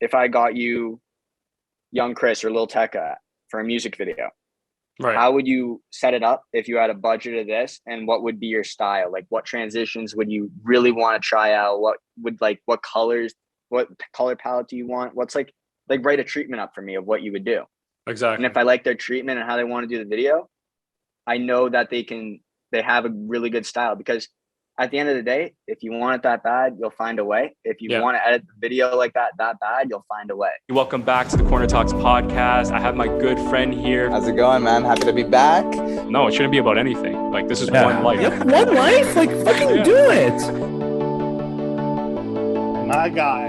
if I got you young Chris or Lil Tecca for a music video, Right. how would you set it up if you had a budget of this, and what would be your style? Like what transitions would you really want to try out? What colors, what color palette do you want? What's like write a treatment up for me of what you would do. And Exactly. if I like their treatment and how they want to do the video, I know that they have a really good style, because at the end of the day, if you want it that bad, you'll find a way. If you Yeah. want to edit the video like that bad, you'll find a way. Welcome back to the Corner Talks podcast. I have my good friend here. How's it going, man? Happy to be back. No, it shouldn't be about anything. Like, this is one life. Yep, one life? Like, fucking do it. My guy.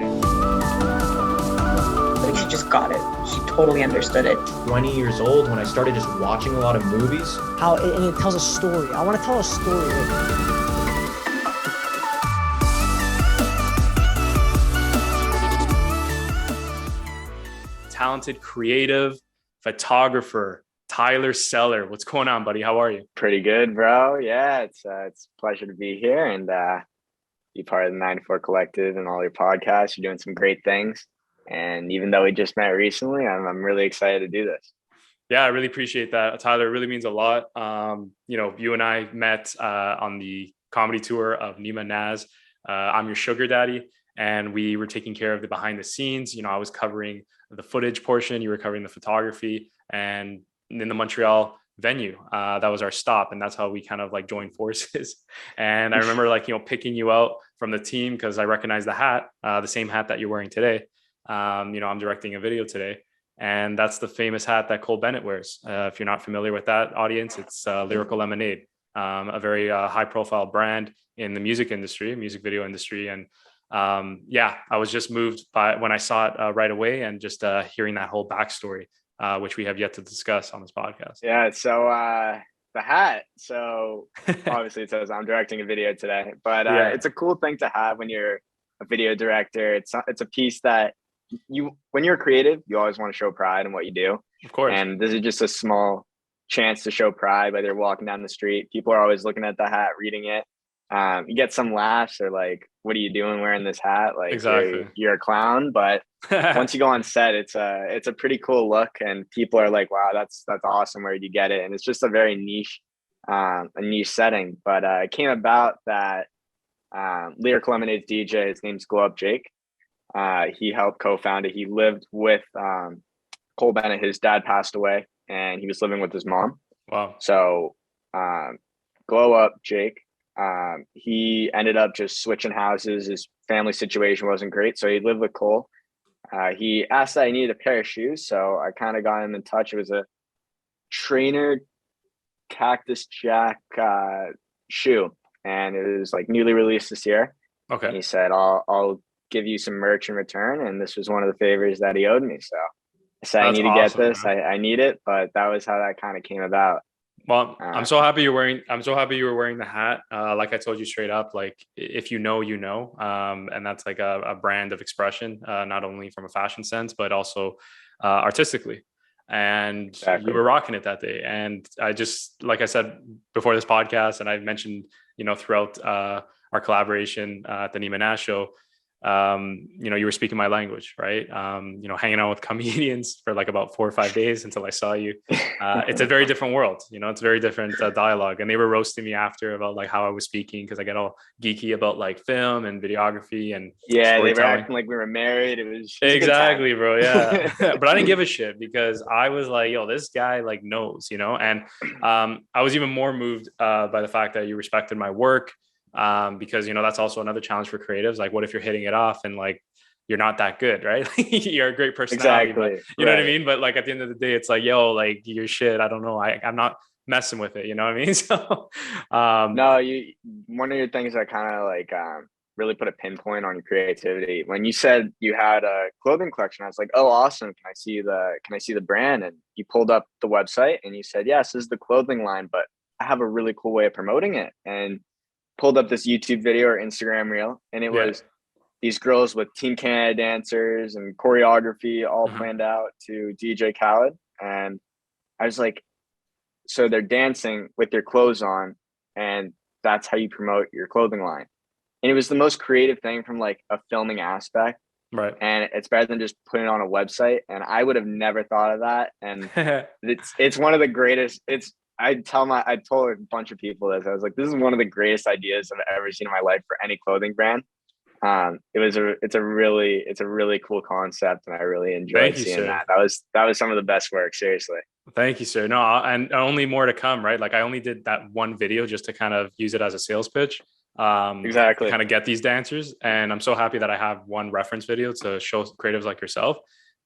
Like, she just got it. She totally understood it. 20 years old when I started just watching a lot of movies. And it tells a story. I want to tell a story. Talented, creative photographer, Tyler Seller. What's going on, buddy? How are you? Pretty good, bro. Yeah, it's a pleasure to be here and be part of the 94 Collective and all your podcasts. You're doing some great things. And even though we just met recently, I'm really excited to do this. Yeah, I really appreciate that, Tyler. It really means a lot. You and I met on the comedy tour of Nima Naz. I'm your sugar daddy, and we were taking care of the behind the scenes. I was covering the footage portion, you were covering the photography, and in the Montreal venue, that was our stop, and that's how we kind of like joined forces. And I remember picking you out from the team because I recognized the hat, the same hat that you're wearing today. I'm directing a video today, and that's the famous hat that Cole Bennett wears. If you're not familiar with that, audience, it's Lyrical Lemonade, a very high profile brand in the music video industry. And I was just moved by when I saw it right away, and just hearing that whole backstory, which we have yet to discuss on this podcast. Yeah. So the hat. So obviously it says I'm directing a video today, but it's a cool thing to have when you're a video director. It's a piece that when you're creative, you always want to show pride in what you do. Of course. And this is just a small chance to show pride, whether you're walking down the street. People are always looking at the hat, reading it. You get some laughs. They're like, what are you doing wearing this hat? Like, exactly. You're a clown. But once you go on set, it's a pretty cool look, and people are like, wow, that's awesome. Where did you get it? And it's just a very niche setting. But it came about that Lyrical Lemonade's DJ, his name's Glow Up Jake. He helped co-found it. He lived with Cole Bennett. His dad passed away, and he was living with his mom. Wow. So Glow Up Jake, he ended up just switching houses. His family situation wasn't great, so he lived with Cole. He asked that he needed a pair of shoes, so I kind of got him in touch. It was a trainer Cactus Jack shoe, and it was like newly released this year. Okay. And he said, I'll give you some merch in return, and this was one of the favors that he owed me. So I said, I need to get this. I need it, but that was how that kind of came about. Well, I'm so happy you were wearing the hat. Like I told you straight up, like if you know, and that's like a brand of expression, not only from a fashion sense, but also artistically. And exactly. You were rocking it that day. And I just, like I said before this podcast, and I've mentioned, throughout our collaboration at the Nima Naz show, you were speaking my language, right? Hanging out with comedians for like about 4 or 5 days until I saw you. It's a very different world, it's a very different dialogue. And they were roasting me after about like how I was speaking, because I get all geeky about like film and videography and they were acting like we were married. It was exactly, bro. Yeah. But I didn't give a shit, because I was like, yo, this guy like knows, and I was even more moved by the fact that you respected my work. Because that's also another challenge for creatives. Like, what if you're hitting it off and like you're not that good, right? You're a great personality, exactly. But, you know what I mean? But like at the end of the day, it's like, yo, like your shit, I don't know, I'm not messing with it, you know what I mean? So no, one of your things that kind of like really put a pinpoint on your creativity, when you said you had a clothing collection, I was like, oh, awesome, can I see the brand? And you pulled up the website and you said, yes, this is the clothing line, but I have a really cool way of promoting it. And pulled up this YouTube video or Instagram reel, and it was these girls with Team Canada dancers and choreography all planned out to DJ Khaled. And I was like, so they're dancing with their clothes on, and that's how you promote your clothing line. And it was the most creative thing from like a filming aspect. Right. and it's better than just putting it on a website. And I would have never thought of that. And it's one of the greatest. I told a bunch of people this. I was like, this is one of the greatest ideas I've ever seen in my life for any clothing brand. It's a really cool concept, and I really enjoyed seeing that. That was some of the best work, seriously. Thank you, sir. No, and only more to come, right? Like I only did that one video just to kind of use it as a sales pitch. Exactly. Kind of get these dancers. And I'm so happy that I have one reference video to show creatives like yourself.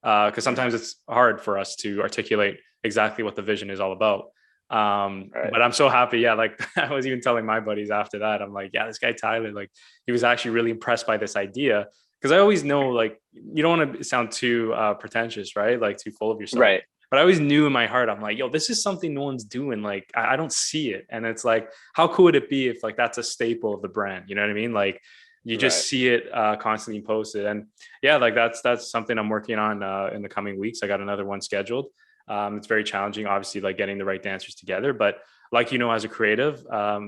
Because sometimes it's hard for us to articulate exactly what the vision is all about. But I'm so happy. Yeah. Like I was even telling my buddies after that, I'm like, yeah, this guy, Tyler, like he was actually really impressed by this idea. Cause I always know, like, you don't want to sound too pretentious, right? Like too full of yourself. Right. But I always knew in my heart, I'm like, yo, this is something no one's doing. Like, I don't see it. And it's like, how cool would it be if like, that's a staple of the brand? You know what I mean? Like you just see it constantly posted. And yeah, like that's something I'm working on in the coming weeks. I got another one scheduled. It's very challenging, obviously, like getting the right dancers together. But like, you know, as a creative,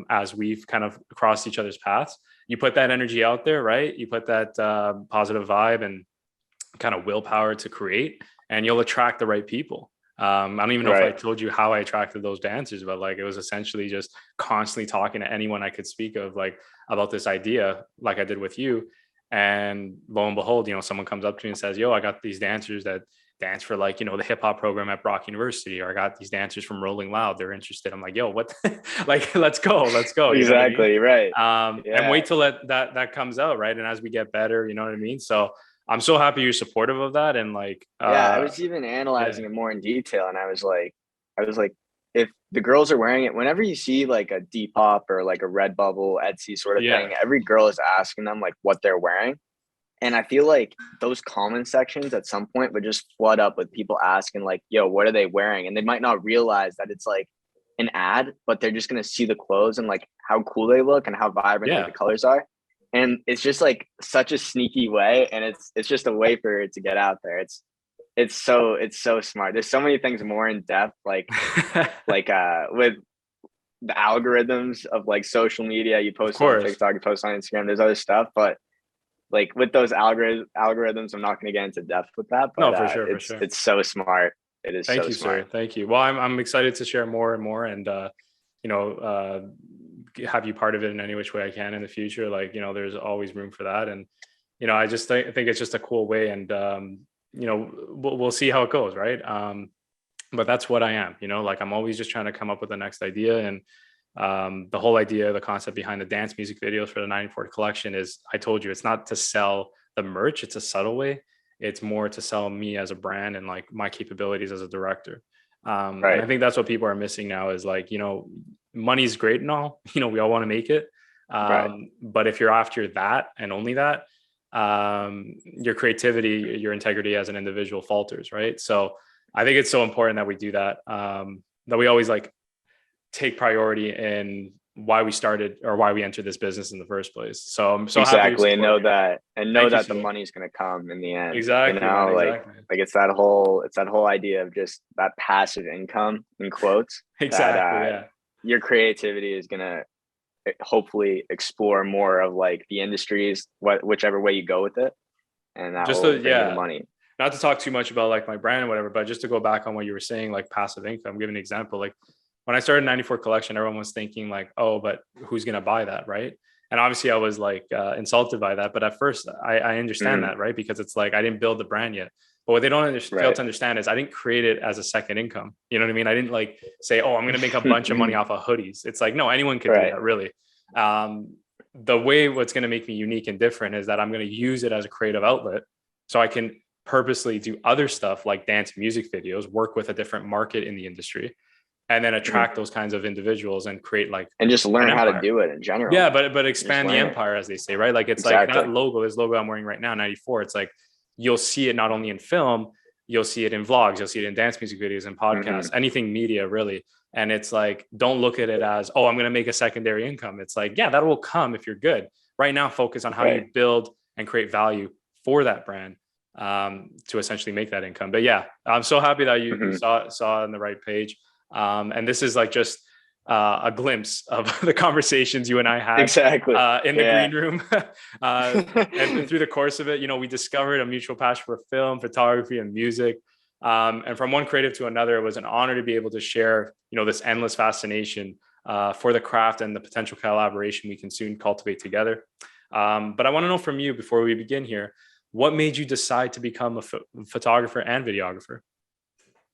as we've kind of crossed each other's paths, you put that energy out there, right? You put that positive vibe and kind of willpower to create, and you'll attract the right people. I don't even know if I told you how I attracted those dancers, but like, it was essentially just constantly talking to anyone I could speak of, like about this idea, like I did with you. And lo and behold, you know, someone comes up to me and says, yo, I got these dancers that dance for like, you know, the hip hop program at Brock University, or I got these dancers from Rolling Loud. They're interested. I'm like, yo, what? Like, let's go. Exactly. You know what I mean? And wait till that comes out. Right. And as we get better, you know what I mean? So I'm so happy you're supportive of that. And like, I was even analyzing it more in detail, and I was like, if the girls are wearing it, whenever you see like a Depop or like a Redbubble, Etsy sort of thing, every girl is asking them like what they're wearing. And I feel like those comment sections at some point would just flood up with people asking like, yo, what are they wearing? And they might not realize that it's like an ad, but they're just going to see the clothes and like how cool they look and how vibrant like, the colors are. And it's just like such a sneaky way. And it's just a way for it to get out there. It's so smart. There's so many things more in depth, like with the algorithms of like social media. You post on TikTok, you post on Instagram, there's other stuff, but like with those algorithms, I'm not going to get into depth with that. But no, for sure. It's so smart. It is. Thank so you, smart. sir. Thank you. Well, I'm excited to share more and more, and you know, have you part of it in any which way I can in the future. Like, you know, there's always room for that, and you know, I just think it's just a cool way, and you know, we'll see how it goes, right? But that's what I am. You know, like I'm always just trying to come up with the next idea, and the whole idea, the concept behind the dance music videos for the 94 collection is, I told you, it's not to sell the merch. It's a subtle way. It's more to sell me as a brand and like my capabilities as a director. And I think that's what people are missing now is like, you know, money's great and all, you know, we all want to make it. But if you're after that and only that, your creativity, your integrity as an individual falters. Right. So I think it's so important that we do that, that we always like take priority in why we started or why we entered this business in the first place. So I'm so happy and know that the money's going to come in the end. Exactly. You know, like it's that whole idea of just that passive income in quotes. Exactly. Your creativity is going to hopefully explore more of like the industries, whichever way you go with it. And that will bring you money. Not to talk too much about like my brand or whatever, but just to go back on what you were saying, like passive income, give an example. Like when I started 94 collection, everyone was thinking like, oh, but who's going to buy that? Right. And obviously I was like insulted by that. But at first I understand that, right? Because it's like, I didn't build the brand yet. But what they don't fail to understand is I didn't create it as a second income. You know what I mean? I didn't like say, oh, I'm going to make a bunch of money off of hoodies. It's like, no, anyone can do that really. The way what's going to make me unique and different is that I'm going to use it as a creative outlet. So I can purposely do other stuff like dance music videos, work with a different market in the industry, and then attract those kinds of individuals and create like, and just learn how to do it in general. Yeah. But expand the empire, as they say, right? Like it's like that logo, this logo I'm wearing right now, 94. It's like, you'll see it not only in film, you'll see it in vlogs, you'll see it in dance music videos and podcasts, anything media really. And it's like, don't look at it as, oh, I'm going to make a secondary income. It's like, yeah, that will come if you're good. Right now, focus on how you build and create value for that brand to essentially make that income. But yeah, I'm so happy that you saw on the right page. And this is like just a glimpse of the conversations you and I had Exactly. in the green room. And through the course of it, you know, we discovered a mutual passion for film, photography, and music. And from one creative to another, it was an honor to be able to share, you know, this endless fascination for the craft and the potential collaboration we can soon cultivate together. But I want to know from you, before we begin here, what made you decide to become a photographer and videographer?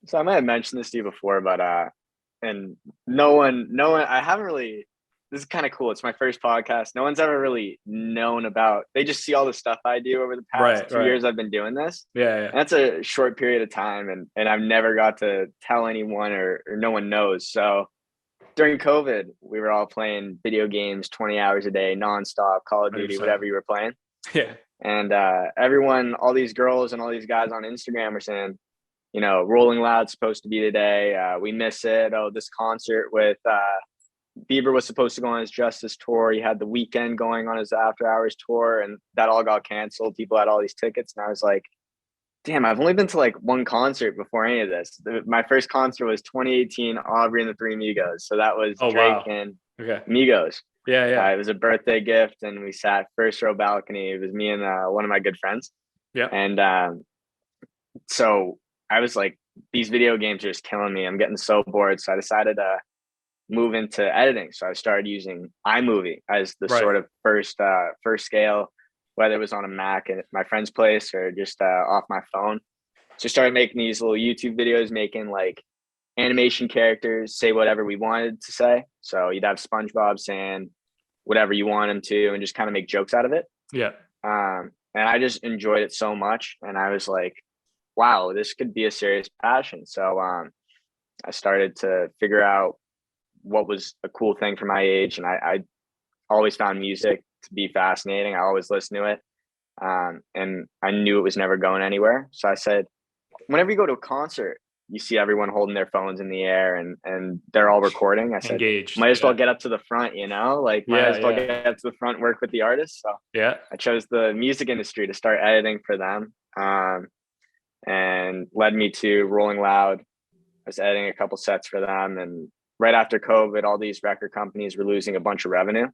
So I might have mentioned this to you before, but and no one, I haven't really. This is kind of cool. It's my first podcast. No one's ever really known about. They just see all the stuff I do over the past 2 years I've been doing this. Yeah. And that's a short period of time, and I've never got to tell anyone, or no one knows. So during COVID, we were all playing video games 20 hours a day, nonstop, Call of Duty, 100%. whatever you were playing. Yeah. And everyone, all these girls and all these guys on Instagram were saying, you know, Rolling Loud's supposed to be today. We miss it. Oh, this concert with Bieber was supposed to go on his Justice tour. He had the Weekend going on his After Hours tour, and that all got canceled. People had all these tickets, and I was like, damn, I've only been to like one concert before any of this. My first concert was 2018, Aubrey and the Three Migos. So that was Drake and Migos. Yeah. It was a birthday gift, and we sat first row balcony. It was me and one of my good friends. Yeah. And so I was like, these video games are just killing me. I'm getting so bored. So I decided to move into editing. So I started using iMovie as the sort of first scale, whether it was on a Mac at my friend's place or just off my phone. So I started making these little YouTube videos, making like animation characters say whatever we wanted to say. So you'd have SpongeBob saying whatever you want him to, and just kind of make jokes out of it. Yeah. And I just enjoyed it so much, and I was like, wow, this could be a serious passion. So I started to figure out what was a cool thing for my age, and I always found music to be fascinating. I always listened to it, and I knew it was never going anywhere. So I said, whenever you go to a concert, you see everyone holding their phones in the air, and they're all recording. I said, engaged. Might as well get up to the front, you know, like might as well get up to the front, work with the artists. So I chose the music industry to start editing for them, and led me to Rolling Loud. I was editing a couple sets for them, and right after COVID, all these record companies were losing a bunch of revenue.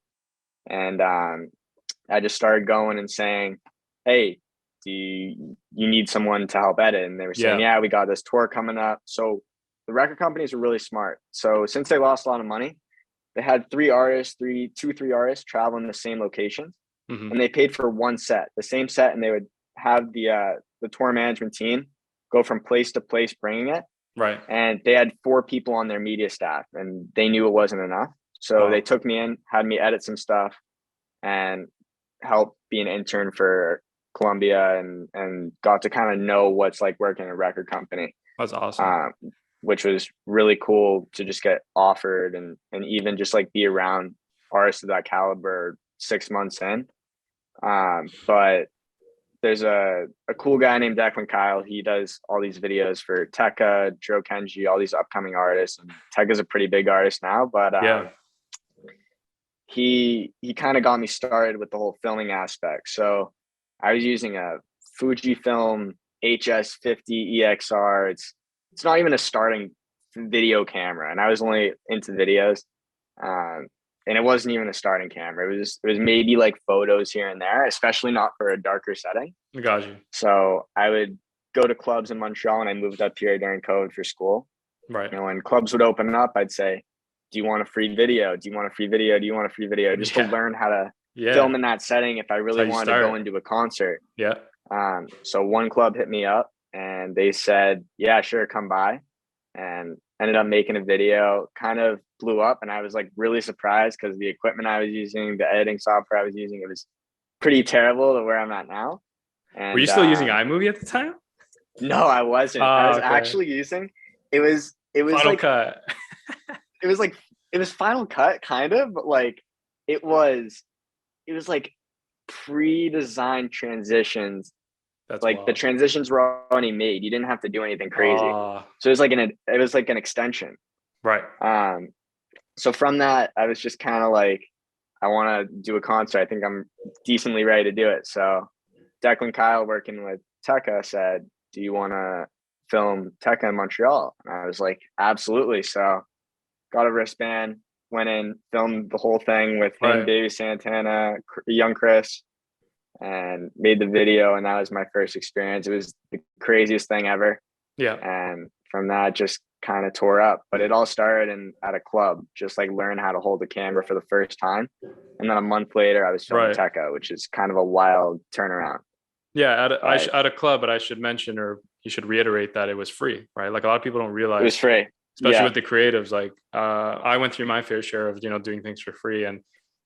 And I just started going and saying, hey, do you need someone to help edit? And they were saying, yeah, we got this tour coming up. So the record companies were really smart. So since they lost a lot of money, they had three artists traveling the same locations. Mm-hmm. And they paid for one set, the same set. And they would have the tour management team go from place to place, bringing it. Right. And they had 4 people on their media staff, and they knew it wasn't enough. So they took me in, had me edit some stuff, and help be an intern for Columbia, and got to kind of know what's like working in a record company. That's awesome. Which was really cool to just get offered and even just like be around artists of that caliber 6 months in. But there's a cool guy named Declan Kyle. He does all these videos for Tekka, Joe Kenji, all these upcoming artists. And Tekka's a pretty big artist now, but he kind of got me started with the whole filming aspect. So I was using a Fujifilm HS50 EXR. It's not even a starting video camera, and I was only into videos. And it wasn't even a starting camera. It was maybe like photos here and there, especially not for a darker setting. I got you. So I would go to clubs in Montreal, and I moved up here during COVID for school. Right. You know, when clubs would open up, I'd say, do you want a free video? Do you want a free video? Do you want a free video? Just to learn how to film in that setting if I really wanted to go into a concert. Yeah. So one club hit me up, and they said, yeah, sure, come by. And ended up making a video, kind of blew up, and I was like really surprised because the equipment I was using, the editing software I was using, it was pretty terrible to where I'm at now. And were you still using iMovie at the time? No, I wasn't. I was actually using it was Final like Cut. it was Final Cut, kind of, but like it was like pre-designed transitions. That's like wild. The transitions were already made. You didn't have to do anything crazy. So it was like an extension. Right. So from that, I was just kind of like, I want to do a concert. I think I'm decently ready to do it. So Declan Kyle, working with Tekka, said, do you want to film Tekka in Montreal? And I was like, absolutely. So got a wristband, went in, filmed the whole thing with him, Right. Davey Santana, young Chris, and made the video. And that was my first experience. It was the craziest thing ever. Yeah. And from that, just kind of tore up. But it all started at a club, just like learn how to hold a camera for the first time. And then a month later, I was filming Right. Tekka, which is kind of a wild turnaround. Yeah, But at a club, but I should mention, or you should reiterate, that it was free, right? Like a lot of people don't it realize, was free. especially Yeah. with the creatives. Like I went through my fair share of, doing things for free, and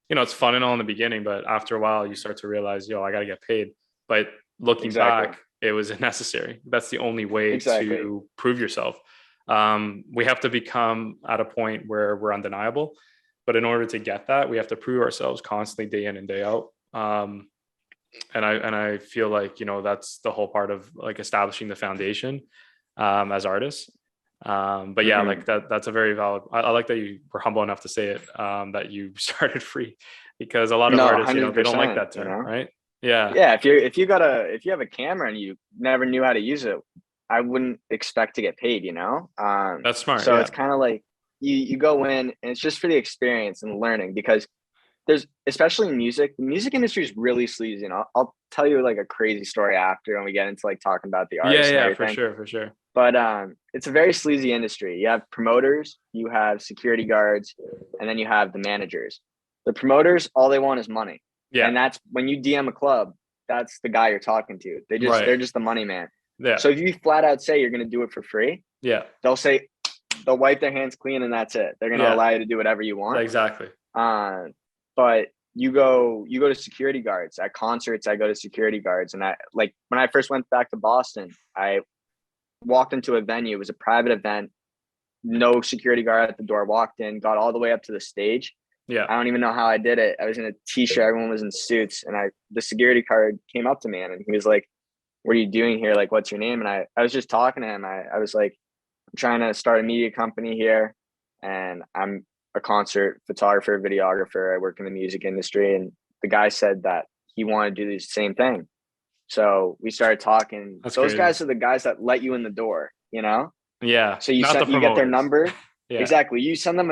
it's fun and all in the beginning, but after a while you start to realize, I got to get paid. But looking Exactly. back, it was necessary. That's the only way Exactly. to prove yourself. We have to become at a point where we're undeniable, but in order to get that, we have to prove ourselves constantly, day in and day out. And I feel like, that's the whole part of like establishing the foundation as artists. But yeah, like that's a very valid, I like that you were humble enough to say it, that you started free, because a lot of artists, they don't like that term, right? Yeah. Yeah. If you have a camera and you never knew how to use it, I wouldn't expect to get paid, That's smart. So yeah. it's kind of like you go in and it's just for the experience and learning, because there's, especially in music, the music industry is really sleazy. And I'll tell you like a crazy story after when we get into like talking about the artists. Yeah, and everything. for sure. But it's a very sleazy industry. You have promoters, you have security guards, and then you have the managers. The promoters, all they want is money. Yeah. And that's when you DM a club, that's the guy you're talking to. They're just the money man. Yeah. So if you flat out say you're going to do it for free, yeah, they'll wipe their hands clean and that's it. They're going to allow you to do whatever you want. Exactly. But you go to security guards at concerts. I go to security guards, and like when I first went back to Boston, I walked into a venue. It was a private event. No security guard at the door. Walked in, got all the way up to the stage. Yeah. I don't even know how I did it. I was in a t-shirt. Everyone was in suits, and the security guard came up to me and he was like, "What are you doing here? Like, what's your name?" And I was just talking to him. I was like, "I'm trying to start a media company here, and I'm a concert photographer, videographer. I work in the music industry." And the guy said that he wanted to do the same thing. So we started talking. That's Those crazy. Guys are the guys that let you in the door, Yeah. So you Not the get their promoters. number. Yeah. Exactly. You send them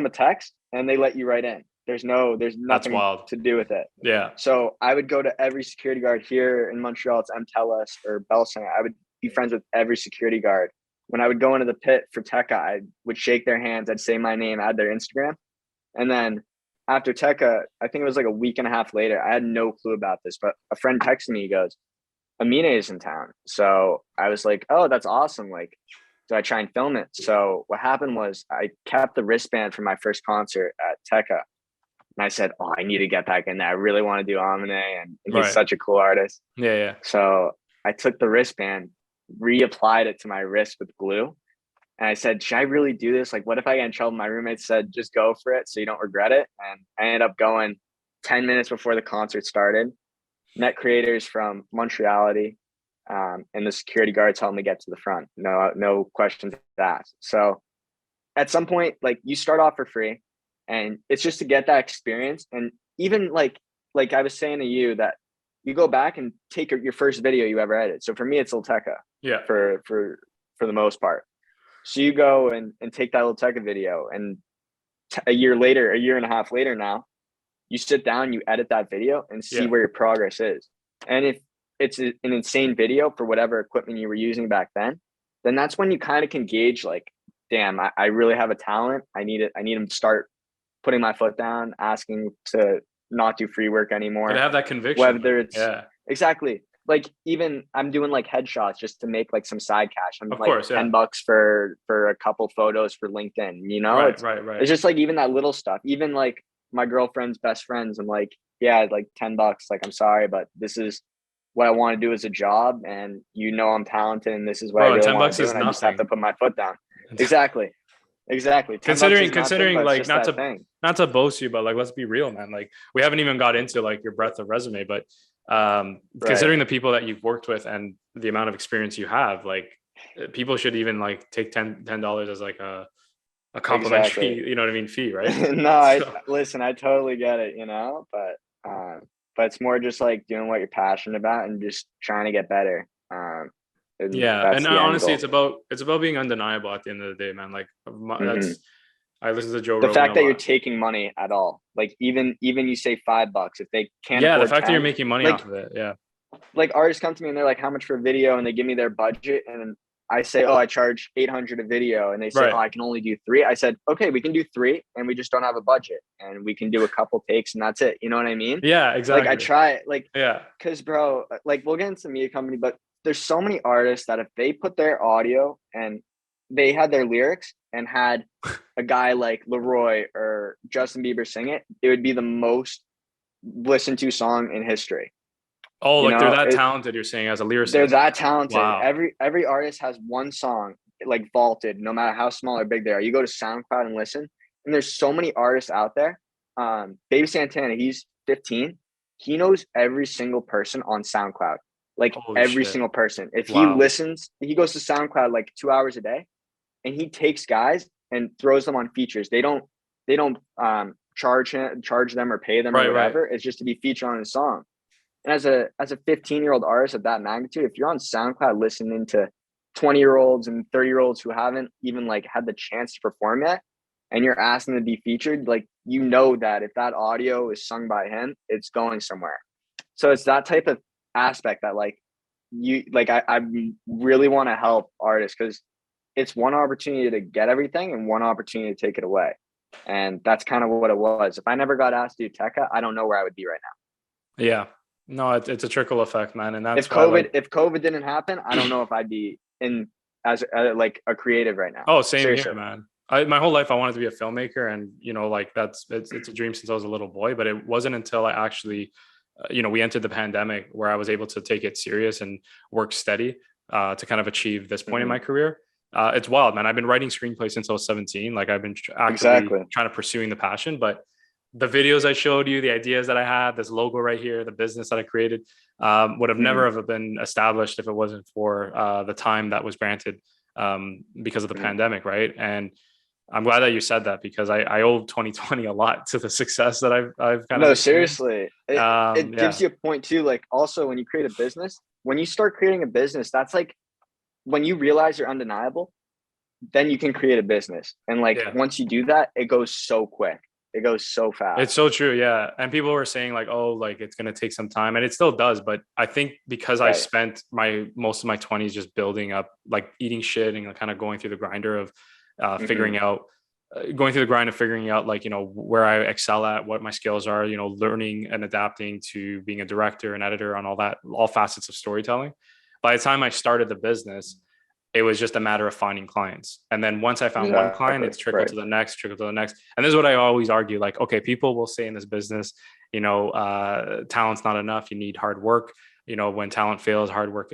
a text and they let you right in. There's nothing wild. to do with it. Yeah. So I would go to every security guard here in Montreal. It's MTELUS or Bell Center. I would be friends with every security guard. When I would go into the pit for Tekka, I would shake their hands. I'd say my name, add their Instagram. And then after Tekka, I think it was like a week and a half later, I had no clue about this, but a friend texted me, he goes, "Amine is in town." So I was like, "Oh, that's awesome. Like, do I try and film it?" So what happened was I kept the wristband from my first concert at Tekka. And I said, "Oh, I need to get back in there. I really want to do Amine, and he's Right. such a cool artist." Yeah. So I took the wristband, reapplied it to my wrist with glue. And I said, "Should I really do this? Like, what if I get in trouble?" My roommate said, "Just go for it so you don't regret it." And I ended up going 10 minutes before the concert started, met creators from Montreality, and the security guards helped me get to the front. No questions asked. So at some point, like, you start off for free, and it's just to get that experience. And even like I was saying to you, that you go back and take your first video you ever edited. So for me, it's Tekka. Yeah. For the most part. So you go and take that Tekka video, and a year and a half later now, you sit down, you edit that video and see where your progress is. And if it's an insane video for whatever equipment you were using back then that's when you kind of can gauge, like, damn, I really have a talent. I need to start putting my foot down, asking to not do free work anymore. But have that conviction. Whether it's exactly. Like, even I'm doing like headshots just to make like some side cash. I'm like $10 for a couple photos for LinkedIn, Right. It's just like even that little stuff. Even like my girlfriend's best friends, I'm like, yeah, like $10. Like, I'm sorry, but this is what I want to do as a job, and I'm talented, and this is what I really want to do, and I just have to put my foot down. Exactly. Considering like not to boast you, but like, let's be real, man. Like, we haven't even got into like your breadth of resume, but considering the people that you've worked with and the amount of experience you have, like, people should even like take $10 as like a complimentary, fee, right? No, listen, I totally get it, but it's more just like doing what you're passionate about and just trying to get better. And honestly, it's about being undeniable at the end of the day, man. Like, I listen to Joe The Rogan fact a that you're lot. taking money at all, like even you say $5, if they can't Yeah, the afford fact that you're 10, making money like off of it. Yeah. like artists come to me and they're like, how much for a video? And they give me their budget. And I say, oh, I charge 800 a video. And they say, Right. oh, I can only do 3. I said, okay, we can do 3 and we just don't have a budget and we can do a couple takes and that's it. You know what I mean? Yeah, Like I exactly. try like, Yeah. cause bro, like we'll get into media company, but there's so many artists that if they put their audio and they had their lyrics and had a guy like LAROI or Justin Bieber sing it, it would be the most listened to song in history. Oh, You like they're know, that talented, you're saying, as a they're lyricist. that talented. Wow. Every artist has one song like vaulted, no matter how small or big they are. You go to SoundCloud and listen, and there's so many artists out there. Baby Santana, he's 15. He knows every single person on SoundCloud, like Holy every shit. single person. If he Wow. listens, he goes to SoundCloud like 2 hours a day, and he takes guys and throws them on features. They don't charge them or pay them Right, or right. whatever. It's just to be featured on his song. And as a 15-year-old artist of that magnitude, if you're on SoundCloud listening to 20-year-olds and 30-year-olds who haven't even like had the chance to perform yet, and you're asking to be featured, like you know that if that audio is sung by him, it's going somewhere. So it's that type of aspect that like I really want to help artists because it's one opportunity to get everything and one opportunity to take it away. And that's kind of what it was. If I never got asked to do Tekka, I don't know where I would be right now. Yeah. No, it's a trickle effect, man. And that's If why, like, COVID didn't happen, I don't know if I'd be in as like a creative right now. oh, same Seriously. here, man. My whole life I wanted to be a filmmaker, and like it's a dream since I was a little boy. But it wasn't until I actually, we entered the pandemic where I was able to take it serious and work steady to kind of achieve this point in my career. It's wild, man. I've been writing screenplays since I was 17. Like I've been actively trying to pursuing the passion, but the videos I showed you, the ideas that I had, this logo right here, the business that I created, would have never have been established if it wasn't for the time that was granted because of the pandemic, right? And I'm glad that you said that because I owe 2020 a lot to the success that I've kind of No, seriously. It gives yeah. you a point too. Like also when you create a business, when you start creating a business, that's like when you realize you're undeniable, then you can create a business. And like once you do that, it goes so quick. It goes so fast. It's so true. Yeah. And people were saying like, oh, like it's going to take some time, and it still does. But I think because I spent most of my 20s just building up, like eating shit and kind of going through the grinder of figuring out, going through the grind of figuring out like, where I excel at, what my skills are, learning and adapting to being a director and editor on all facets of storytelling. By the time I started the business, it was just a matter of finding clients. And then once I found one client, it's trickled to the next, trickled to the next. And this is what I always argue. Like, okay, people will say in this business, talent's not enough. You need hard work. When talent fails, hard work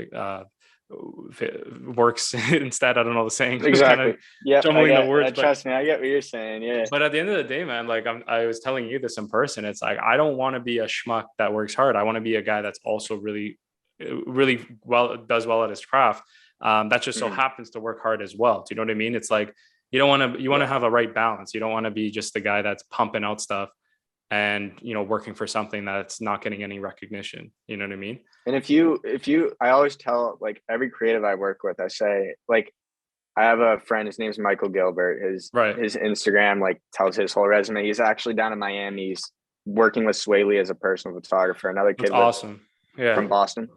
works instead. I don't know the saying. Exactly. Yeah. The words, trust me, I get what you're saying. Yeah. But at the end of the day, man, like I was telling you this in person, it's like, I don't want to be a schmuck that works hard. I want to be a guy that's also really, really does well at his craft. That just so happens to work hard as well. Do you know what I mean? It's like, you want to have a right balance. You don't want to be just the guy that's pumping out stuff and, working for something that's not getting any recognition. You know what I mean? And if you, I always tell like every creative I work with, I say like, I have a friend, his name's Michael Gilbert. His Instagram like tells his whole resume. He's actually down in Miami. He's working with Swaley as a personal photographer. Another kid awesome. From Boston.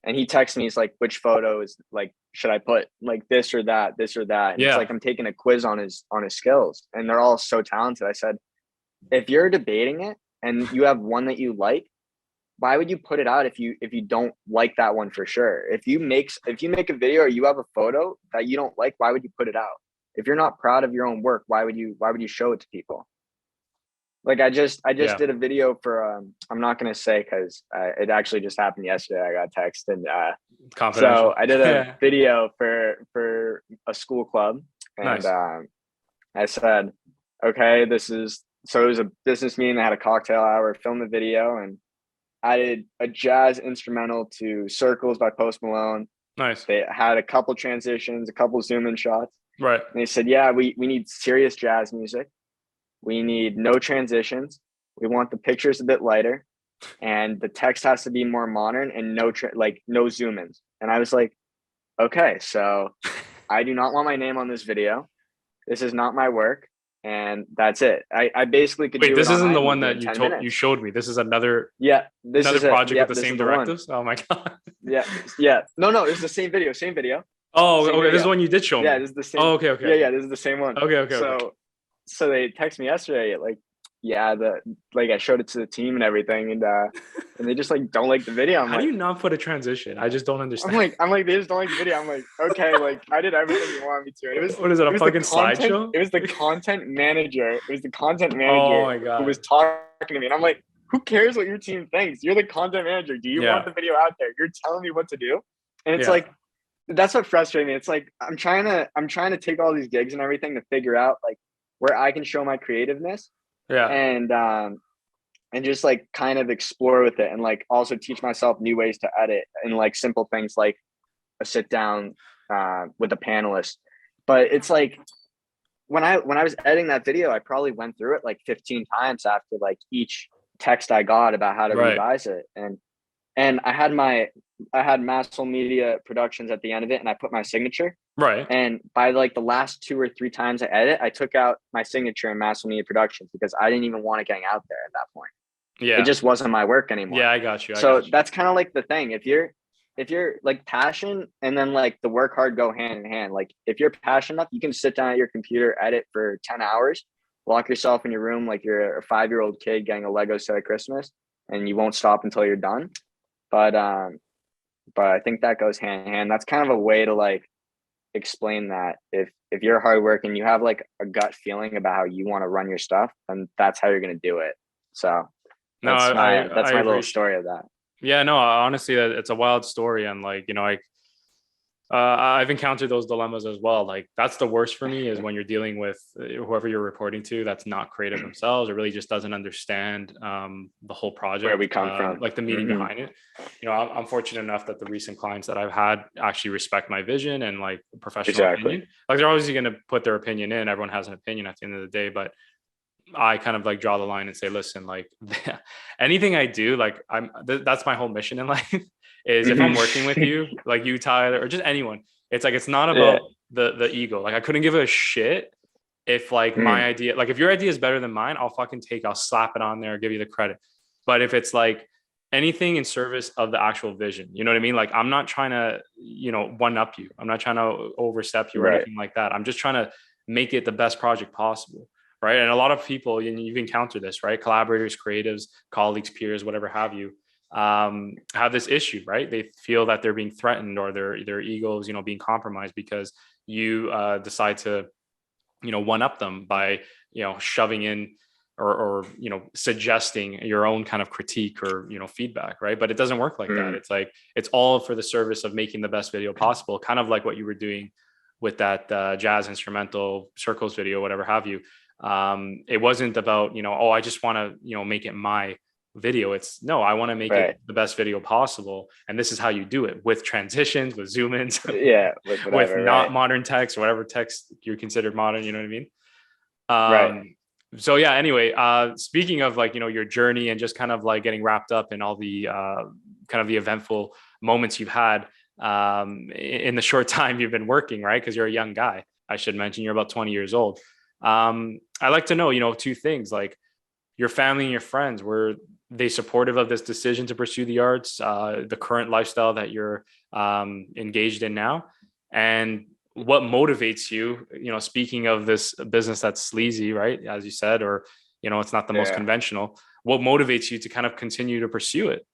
And he texts me, he's like, which photo is like, should I put like this or that? And it's like, I'm taking a quiz on his skills and they're all so talented. I said, if you're debating it and you have one that you like, why would you put it out if you don't like that one for sure? If you make a video or you have a photo that you don't like, why would you put it out? If you're not proud of your own work, why would you show it to people? Like I just did a video for I'm not gonna say because it actually just happened yesterday. I got texted and so I did a video for a school club and I said, okay, it was a business meeting. I had a cocktail hour, filmed the video, and I did a jazz instrumental to Circles by Post Malone. Nice. They had a couple transitions, a couple zoom in shots. Right. And they said, yeah, we need serious jazz music. We need no transitions. We want the pictures a bit lighter, and the text has to be more modern and no zoom ins. And I was like, okay, so I do not want my name on this video. This is not my work. and that's it. I basically could Wait, do this it on isn't the one iMovie that in you 10 told you minutes. showed me. This is another Yeah, this another is it. project Yep, with the this same is the one. directives. Oh my god. Yeah, yeah. No, it's the same video, same video, Oh, same okay. This is video. the one you did show Yeah, me. this is the Oh, same. okay, okay, Yeah, okay. this is the same one. Okay, okay, okay. So they text me yesterday, like, yeah, I showed it to the team and everything, and they just like don't like the video. How do you not put a transition? I just don't understand. I'm like, they just don't like the video. I'm like, okay, like I did everything you wanted me to. And What is it, a fucking the content, slideshow? It was the content manager. It was the content Oh manager my who was god. talking to me. And I'm like, who cares what your team thinks? You're the content manager. Do you want Yeah. the video out there? You're telling me what to do. And it's Yeah. like, that's what frustrates me. It's like I'm trying to take all these gigs and everything to figure out like where I can show my creativeness Yeah. and just like kind of explore with it and like also teach myself new ways to edit and like simple things like a sit down with a panelist. But it's like when I was editing that video, I probably went through it like 15 times after like each text I got about how to Right. revise it. And I had MASSHOLE Media Productions at the end of it, and I put my signature. Right. And by like the last 2 or 3 times I edit, I took out my signature in MASSHOLE Media Productions because I didn't even want it getting out there at that point. Yeah. It just wasn't my work anymore. Yeah, I got you. That's kind of like the thing. If you're like passion and then like the work hard go hand in hand. Like if you're passionate enough, you can sit down at your computer, edit for 10 hours, lock yourself in your room like you're a 5-year-old kid getting a Lego set at Christmas, and you won't stop until you're done. But I think that goes hand in hand. That's kind of a way to like explain that if you're hard work and you have like a gut feeling about how you want to run your stuff, then that's how you're going to do it. So No, that's I my little appreciate. story of that. Yeah, no, honestly, it's a wild story, and like I've encountered those dilemmas as well. Like that's the worst for me is when you're dealing with whoever you're reporting to that's not creative themselves or really just doesn't understand the whole project, Where we come from, like the meaning behind it. I'm fortunate enough that the recent clients that I've had actually respect my vision and like professional opinion. Like they're always going to put their opinion in. Everyone has an opinion at the end of the day, but I kind of like draw the line and say, listen, like anything I do, like that's my whole mission in life is if I'm working with you, like you, Tyler, or just anyone, it's like, it's not about the ego. Like I couldn't give a shit if like my idea, like if your idea is better than mine, I'll slap it on there, give you the credit. But if it's like anything in service of the actual vision, you know what I mean? Like I'm not trying to, one up you. I'm not trying to overstep you or anything like that. I'm just trying to make it the best project possible. Right. And a lot of people, you've encountered this, right? Collaborators, creatives, colleagues, peers, whatever have you, have this issue, right? They feel that they're being threatened or their egos, being compromised because you decide to, one up them by, shoving in or suggesting your own kind of critique or, feedback. Right. But it doesn't work like that. It's like, it's all for the service of making the best video possible, kind of like what you were doing with that jazz instrumental circles video, whatever have you. It wasn't about, I just want to, make it my video. It's no, I want to make it the best video possible. And this is how you do it with transitions, with zoom ins, with not modern text, or whatever text you considered modern, you know what I mean? So yeah, anyway, speaking of like, your journey and just kind of like getting wrapped up in all the kind of the eventful moments you've had in the short time you've been working, right? Because you're a young guy. I should mention you're about 20 years old. I'd like to know, 2 things, like your family and your friends, were they supportive of this decision to pursue the arts, the current lifestyle that you're engaged in now? And what motivates you, speaking of this business that's sleazy, right? As you said, or, it's not the most conventional, what motivates you to kind of continue to pursue it?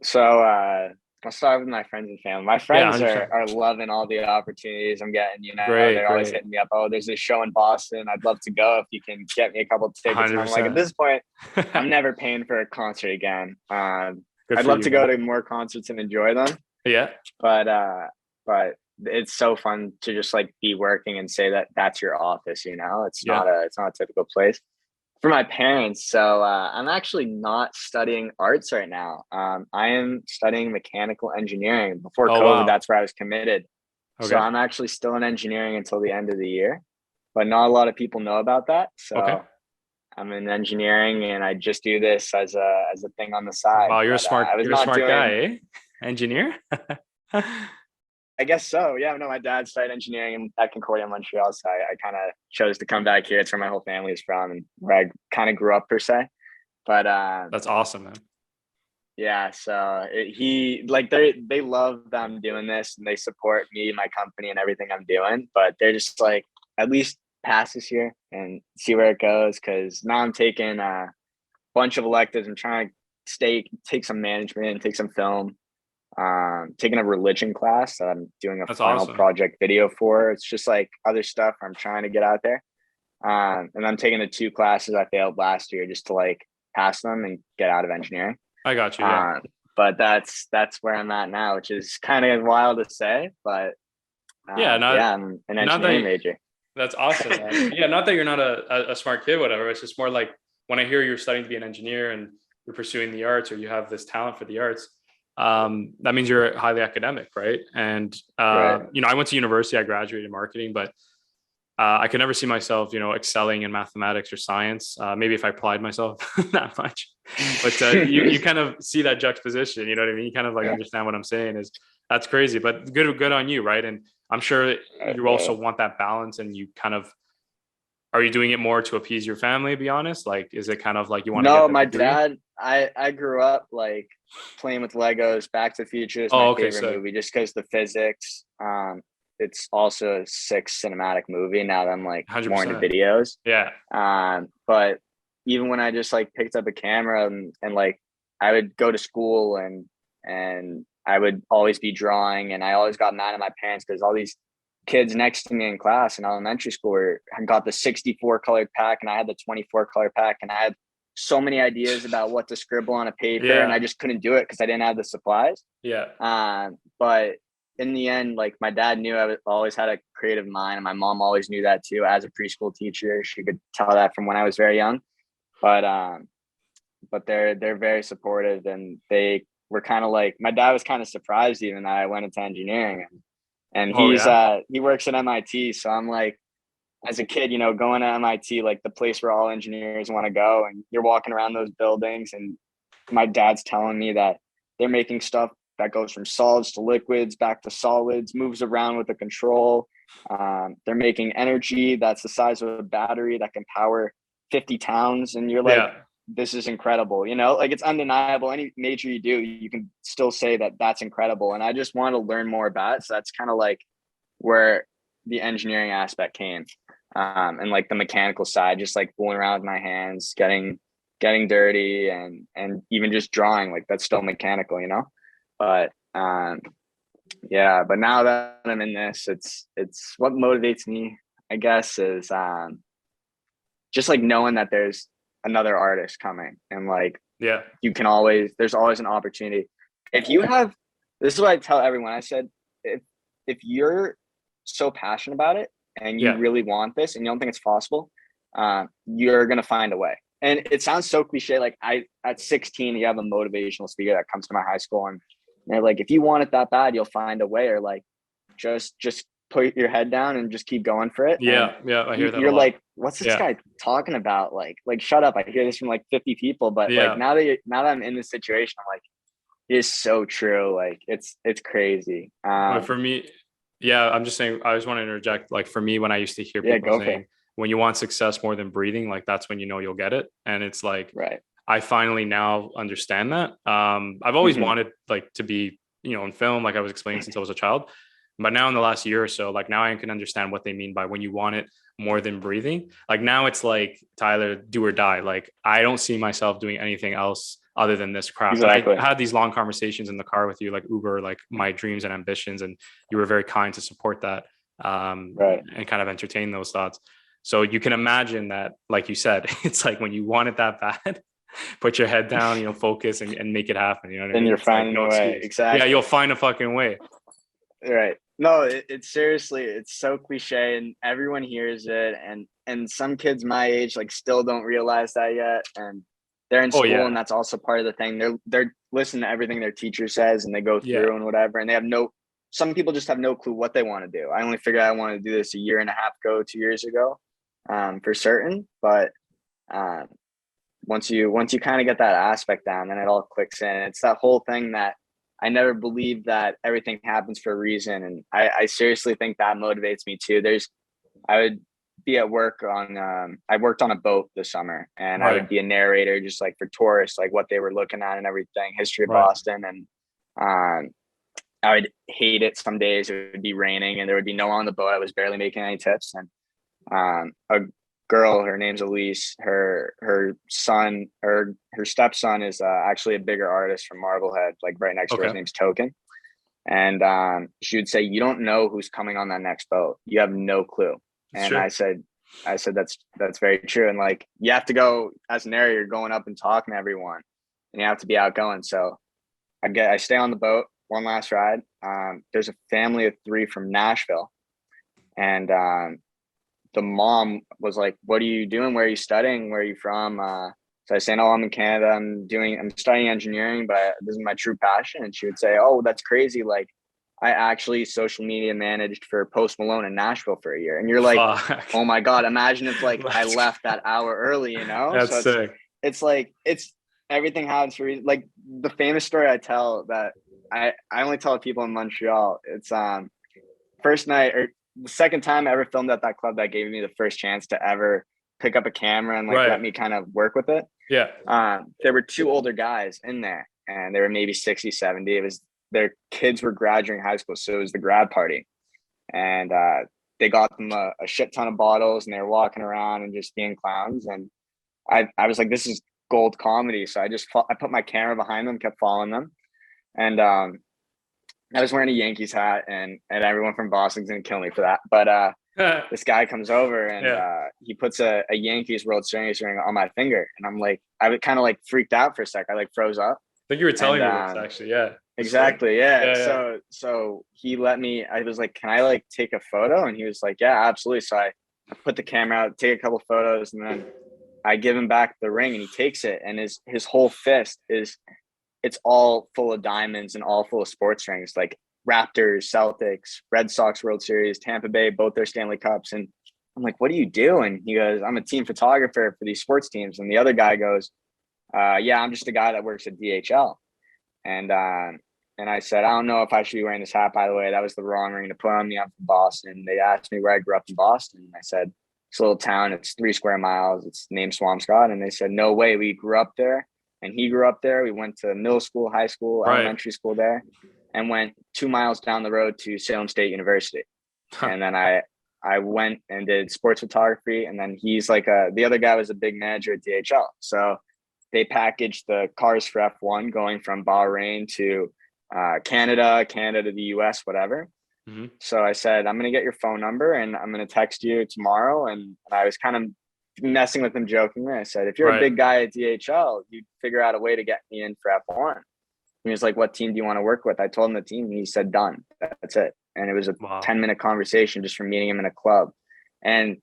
So, I'll start with my friends and family. My friends Yeah, are loving all the opportunities I'm getting. They're always hitting me up. Oh, there's this show in Boston. I'd love to go if you can get me a couple of tickets. And I'm like, at this point, I'm never paying for a concert again. I'd love to go to more concerts and enjoy them. Yeah. But it's so fun to just like be working and say that that's your office. It's not a typical place. For my parents, so I'm actually not studying arts right now. I am studying mechanical engineering. Before COVID, that's where I was committed. Okay. So I'm actually still in engineering until the end of the year, but not a lot of people know about that. So I'm in engineering, and I just do this as a thing on the side. Wow, you're a smart guy, eh? Engineer. I guess so. Yeah, no, my dad studied engineering at Concordia, Montreal, so I kind of chose to come back here. It's where my whole family is from and where I kind of grew up per se. But That's awesome, man. yeah, so he like they love that I'm doing this and they support me, my company, and everything I'm doing. But they're just like, at least pass this year and see where it goes. Because now I'm taking a bunch of electives. I'm trying to take some management and take some film. Taking a religion class that I'm doing a That's final awesome. project video for. It's just like other stuff I'm trying to get out there. And I'm taking the 2 classes I failed last year just to like pass them and get out of engineering. I got you. Yeah. But that's where I'm at now, which is kind of wild to say, but Yeah, I'm an engineering major. That's awesome, man. Yeah, not that you're not a smart kid, whatever. It's just more like when I hear you're studying to be an engineer and you're pursuing the arts, or you have this talent for the arts, that means you're highly academic, right? And Right. you know, I went to university, I graduated in marketing, but I could never see myself, you know, excelling in mathematics or science. Maybe if I applied myself that much, but you kind of see that juxtaposition. You know what I mean? You kind of like understand what I'm saying. Is that's crazy, but good on you, right? And I'm sure you also want that balance, and you kind of, are you doing it more to appease your family? To be honest, like, is it kind of like you want to No, get that my degree? dad, I grew up like playing with Legos. Back to the Future is Oh, my okay, favorite so movie just because the physics. It's also a sick cinematic movie now that I'm like more into 100%. videos. Yeah, But even when I just like picked up a camera and like I would go to school and I would always be drawing, and I always got mad at my parents because all these kids next to me in class in elementary school had got the 64 colored pack and I had the 24 color pack, and I had so many ideas about what to scribble on a paper and I yeah, just couldn't do it because I didn't have the supplies. yeah. But in the end, like my dad knew always had a creative mind, and my mom always knew that too. As a preschool teacher, she could tell that from when I was very young. But they're very supportive, and they were kind of like, my dad was kind of surprised even that I went into engineering, and Oh yeah, he works at MIT, so I'm like, as a kid, you know, going to MIT, like the place where all engineers want to go, and you're walking around those buildings, and my dad's telling me that they're making stuff that goes from solids to liquids, back to solids, moves around with a control. They're making energy that's the size of a battery that can power 50 towns. And you're like, yeah. this is incredible. You know, like it's undeniable. Any major you do, you can still say that that's incredible. And I just want to learn more about it. So that's kind of like where the engineering aspect came. And like the mechanical side, just like fooling around with my hands, getting dirty and even just drawing, like that's still mechanical, you know. But yeah, but now that I'm in this, it's what motivates me, I guess, is just like knowing that there's another artist coming, and like Yeah. there's always an opportunity. If you have, this is what I tell everyone. I said, if you're so passionate about it and you Yeah. really want this and you don't think it's possible, you're gonna find a way. And it sounds so cliche. Like at 16, you have a motivational speaker that comes to my high school, and they're like, if you want it that bad, you'll find a way, or like just put your head down and just keep going for it. Yeah. Yeah. I hear that a You're lot. like, what's this Yeah. guy talking about? Like shut up. I hear this from like 50 people, but Yeah. like now that I'm in this situation, I'm like, it is so true. Like it's crazy. For me, yeah, I'm just saying, I just want to interject. Like for me, when I used to hear Yeah, people go for saying, it. when you want success more than breathing, like that's when you know you'll get it. And it's like, Right. I finally now understand that. I've always Mhm. wanted like to be, you know, in film, like I was explaining since I was a child. But now in the last year or so, like now I can understand what they mean by when you want it more than breathing. Like now it's like, Tyler, do or die. Like I don't see myself doing anything else other than this craft. And Exactly. I had these long conversations in the car with you, like Uber, like my dreams and ambitions, and you were very kind to support that, Right. and kind of entertain those thoughts. So you can imagine that, like you said, it's like when you want it that bad, put your head down, you know, focus and make it happen. You know what I Then mean? you're It's like finding no a way. excuse. Exactly. Yeah, you'll find a fucking way. Right. No, it's seriously, it's so cliche, and everyone hears it, and some kids my age like still don't realize that yet, and they're in Oh school, yeah. and that's also part of the thing. They're listening to everything their teacher says, and they go Yeah. through and whatever, and they have some people just have no clue what they want to do. I only figured out I wanted to do this a year and a half ago, 2 years ago, for certain. But once you kind of get that aspect down, then it all clicks in. It's that whole thing that I never believed that everything happens for a reason. And I seriously think that motivates me too. I would be at work on, I worked on a boat this summer, and I would be a narrator just like for tourists, like what they were looking at and everything, history of Boston. And I would hate it some days. It would be raining and there would be no one on the boat. I was barely making any tips. And a girl, her name's Elise, her son, or her stepson is actually a bigger artist from Marblehead, like right next door. His name's Token. And she would say, you don't know who's coming on that next boat. You have no clue. And I said, that's very true. And like, you have to go as an area, you're going up and talking to everyone, and you have to be outgoing. So I stay on the boat, one last ride. There's a family of 3 from Nashville. And the mom was like, what are you doing? Where are you studying? Where are you from? So I say, no, I'm in Canada. I'm studying engineering, but this is my true passion. And she would say, oh, that's crazy. Like, I actually social media managed for Post Malone in Nashville for a year. And you're like, oh my God, imagine if like I left that hour early, you know? That's sick. It's like, everything happens for like the famous story I tell that I only tell people in Montreal. It's first night or the second time I ever filmed at that club that gave me the first chance to ever pick up a camera and like let me kind of work with it. Yeah. There were 2 older guys in there, and they were maybe 60, 70. It was their kids were graduating high school, so it was the grad party. And they got them a shit ton of bottles, and they were walking around and just being clowns. And I was like, this is gold comedy. So I put my camera behind them, kept following them. And I was wearing a Yankees hat, and everyone from Boston's gonna kill me for that. But this guy comes over and he puts a Yankees World Series ring on my finger. And I'm like, I was kind of like freaked out for a sec. I like froze up. I think you were telling me this actually. Yeah. Exactly. Yeah. So he let me, I was like, can I like take a photo? And he was like, yeah, absolutely. So I put the camera out, take a couple photos, and then I give him back the ring, and he takes it, and his whole fist it's all full of diamonds and all full of sports rings, like Raptors, Celtics, Red Sox World Series, Tampa Bay, both their Stanley Cups. And I'm like, what do you do? And he goes, I'm a team photographer for these sports teams. And the other guy goes, yeah, I'm just a guy that works at DHL. And I said, I don't know if I should be wearing this hat, by the way. That was the wrong ring to put on me. I'm from Boston. They asked me where I grew up in Boston. And I said, it's a little town. It's 3 square miles. It's named Swampscott. And they said, no way. We grew up there. And he grew up there. We went to middle school, high school, elementary school there, and went 2 miles down the road to Salem State University. And then I went and did sports photography. And then he's like the other guy was a big manager at DHL. So they packaged the cars for F1 going from Bahrain to Canada to the US, whatever. Mm-hmm. So I said, I'm going to get your phone number and I'm going to text you tomorrow. And I was kind of messing with him jokingly. I said, if you're a big guy at DHL, you'd figure out a way to get me in for F1. He was like, what team do you want to work with? I told him the team, and he said, done. That's it. And it was a 10-minute conversation just from meeting him in a club. And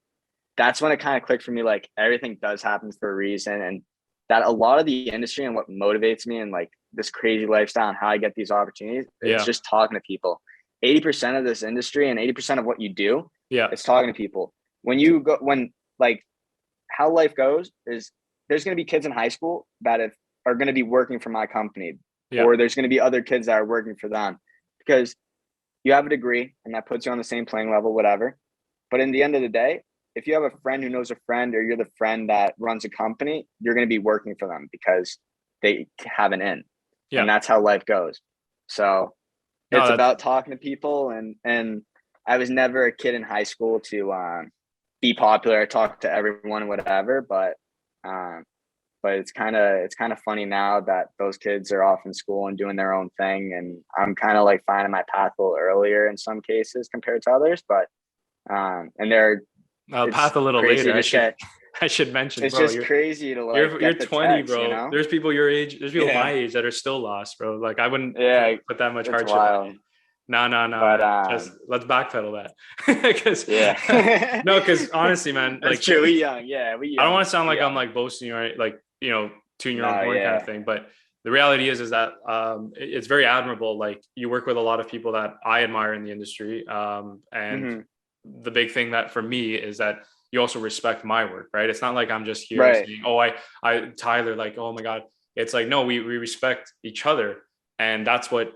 that's when it kind of clicked for me, like everything does happen for a reason. And that a lot of the industry and what motivates me and like this crazy lifestyle and how I get these opportunities, it's just talking to people. 80% of this industry and 80% of what you do, it's talking to people. How life goes is there's going to be kids in high school that are going to be working for my company, or there's going to be other kids that are working for them because you have a degree and that puts you on the same playing level, whatever. But in the end of the day, if you have a friend who knows a friend, or you're the friend that runs a company, you're going to be working for them because they have an in. And that's how life goes. So it's about talking to people. And I was never a kid in high school to be popular. I talk to everyone, whatever, but it's kind of funny now that those kids are off in school and doing their own thing, and I'm kind of like finding my path a little earlier in some cases compared to others. But and they're path a little later. I should mention, it's bro, just crazy to like. You're 20, text, bro. You know? There's people your age. There's people my age that are still lost, bro. Like I wouldn't put that much hardship on you. No. But, just let's backpedal that. Because honestly, man, like true. We young. Yeah, we young. I don't want to sound like I'm like boasting you, right? Like, tooting your own horn kind of thing. But the reality is that it's very admirable. Like you work with a lot of people that I admire in the industry. And the big thing that for me is that you also respect my work, right? It's not like I'm just here saying, oh, I Tyler, like, oh my God. It's like, no, we respect each other. And that's what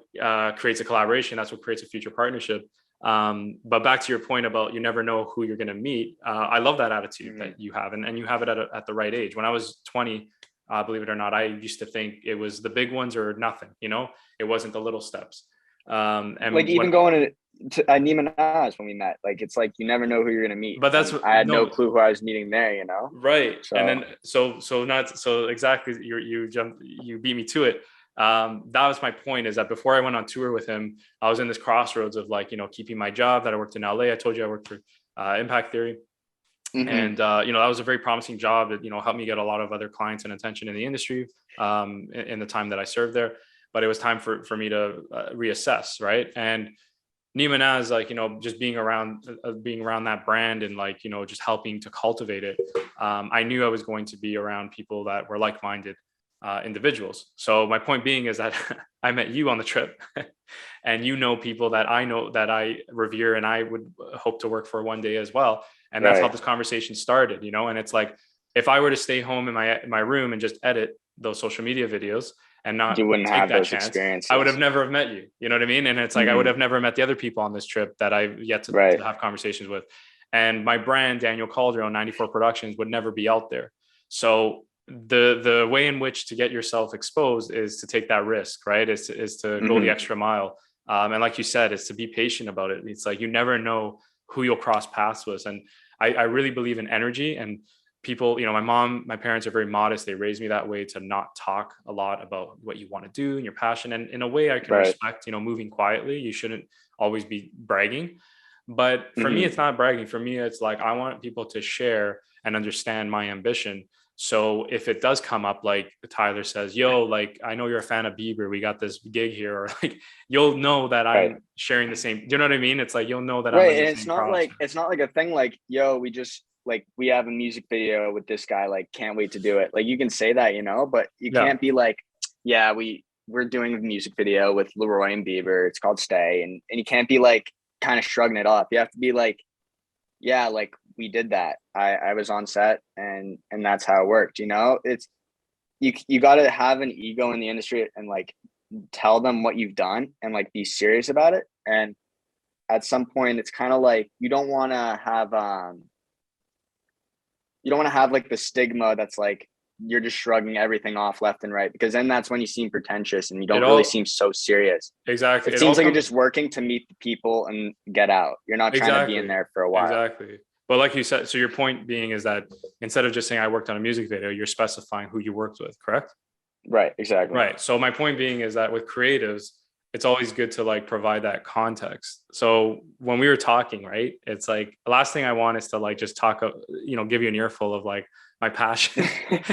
creates a collaboration. That's what creates a future partnership. But back to your point about you never know who you're going to meet. I love that attitude that you have, and you have it at the right age. When I was 20, believe it or not, I used to think it was the big ones or nothing, you know, it wasn't the little steps. And like even going to Nima Naz when we met, like it's like you never know who you're gonna meet. But that's what, I had no clue who I was meeting there, you know. Right. So. And then so exactly you beat me to it. That was my point, is that before I went on tour with him, I was in this crossroads of like, you know, keeping my job that I worked in LA. I told you I worked for Impact Theory. And you know, that was a very promising job that, you know, helped me get a lot of other clients and attention in the industry in the time that I served there. But it was time for me to reassess, right? And Nima Naz, like, you know, just being around that brand and like, you know, just helping to cultivate it, I knew I was going to be around people that were like-minded individuals. So my point being is that I met you on the trip, and you know people that I know that I revere and I would hope to work for one day as well. And that's how this conversation started, you know. And it's like, if I were to stay home in my room and just edit those social media videos and not you wouldn't take have that those chance, experiences, I would have never met you. You know what I mean? And it's like I would have never met the other people on this trip that I've yet to have conversations with. And my brand, Daniel Calderon, 94 Productions, would never be out there. So the way in which to get yourself exposed is to take that risk, right? Is to go the extra mile. And like you said, it's to be patient about it. It's like you never know who you'll cross paths with. And I really believe in energy. And people, you know, my parents are very modest. They raised me that way, to not talk a lot about what you want to do and your passion. And in a way I can respect, you know, moving quietly. You shouldn't always be bragging. But for me, it's not bragging. For me, it's like, I want people to share and understand my ambition. So if it does come up, like Tyler says, yo, like, I know you're a fan of Bieber, we got this gig here, or like, you'll know that I'm sharing the same, do you know what I mean? It's like, you'll know that I'm in the and it's not like a thing like, yo, we have a music video with this guy, like, can't wait to do it. Like, you can say that, you know, but you can't be like, yeah, we're doing a music video with LAROI and Bieber, it's called Stay. And you can't be like kind of shrugging it off. You have to be like, yeah, like, we did that. I was on set and that's how it worked. You know, it's, you got to have an ego in the industry and like tell them what you've done and like be serious about it. And at some point it's kind of like, you don't want to have like the stigma that's like, you're just shrugging everything off left and right, because then that's when you seem pretentious and you don't really seem so serious. Exactly. It seems like you're just working to meet the people and get out. You're not trying to be in there for a while. Exactly. But like you said, so your point being is that instead of just saying I worked on a music video, you're specifying who you worked with, correct? Right, exactly. Right. So my point being is that with creatives, it's always good to like provide that context. So when we were talking, right, it's like the last thing I want is to like just talk, you know, give you an earful of like my passion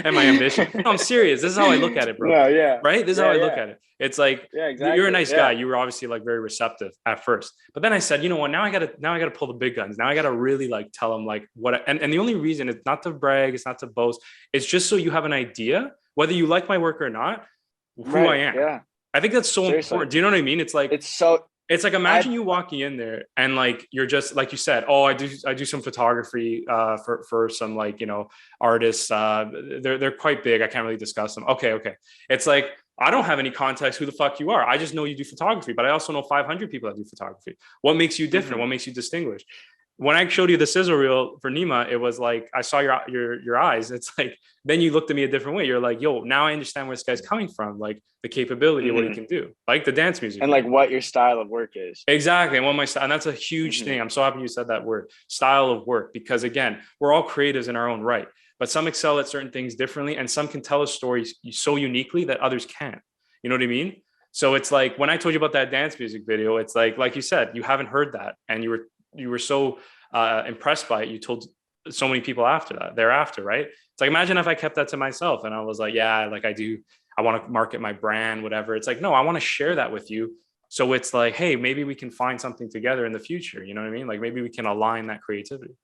and my ambition. No, I'm serious. This is how I look at it, bro. No, yeah. Right? This is how I look at it. It's like, exactly. You're a nice guy. You were obviously like very receptive at first, but then I said, you know what, now I gotta pull the big guns. Now I gotta really like tell them like what, and the only reason it's not to brag, it's not to boast. It's just so you have an idea, whether you like my work or not, who I am. Yeah. I think that's so important. Do you know what I mean? It's like, it's like, imagine you walking in there and like, you're just, like you said, oh, I do some photography for some like, you know, artists. They're quite big. I can't really discuss them. Okay. It's like, I don't have any context who the fuck you are. I just know you do photography, but I also know 500 people that do photography. What makes you different? What makes you distinguished? When I showed you the sizzle reel for Nima, it was like, I saw your eyes. It's like, then you looked at me a different way. You're like, yo, now I understand where this guy's coming from. Like the capability of what he can do, like the dance music. And like what your style of work is. Exactly. And what my style, and that's a huge thing. I'm so happy you said that word, style of work, because again, we're all creatives in our own right, but some excel at certain things differently. And some can tell a story so uniquely that others can't. You know what I mean? So it's like, when I told you about that dance music video, it's like you said, you haven't heard that. And you were so impressed by it. You told so many people thereafter, right? It's like, imagine if I kept that to myself and I was like, yeah, like I want to market my brand, whatever. It's like, no, I want to share that with you. So it's like, hey, maybe we can find something together in the future. You know what I mean? Like maybe we can align that creativity.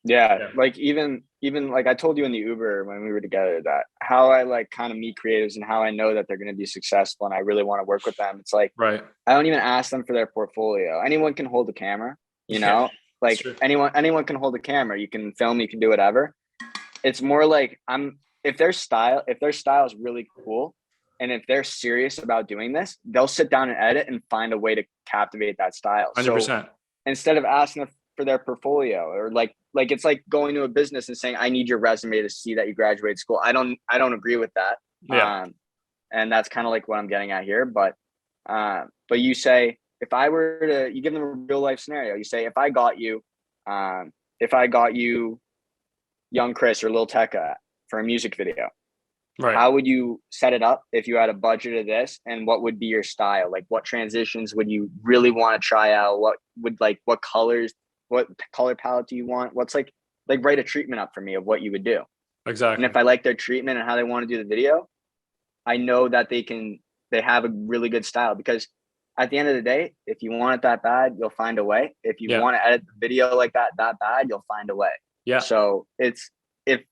Yeah. Like even like I told you in the Uber when we were together, that how I like kind of meet creatives and how I know that they're going to be successful and I really want to work with them. It's like, I don't even ask them for their portfolio. Anyone can hold a camera, you know, like anyone can hold a camera. You can film, you can do whatever. It's more like if their style is really cool, And if they're serious about doing this, they'll sit down and edit and find a way to captivate that style. 100%. So instead of asking them for their portfolio, or like it's like going to a business and saying, I need your resume to see that you graduated school. I don't agree with that. Yeah. And that's kind of like what I'm getting at here. But you say, if I were to, you give them a real life scenario. You say, if I got you young Chris or Lil Tecca for a music video, Right. how would you set it up if you had a budget of this, and what would be your style? Like, what transitions would you really want to try out? What colors, what color palette do you want? What's like write a treatment up for me of what you would do. Exactly. And if I like their treatment and how they want to do the video, I know that they have a really good style, because at the end of the day, if you want it that bad, you'll find a way. If you want to edit the video like that bad, you'll find a way. Yeah. So if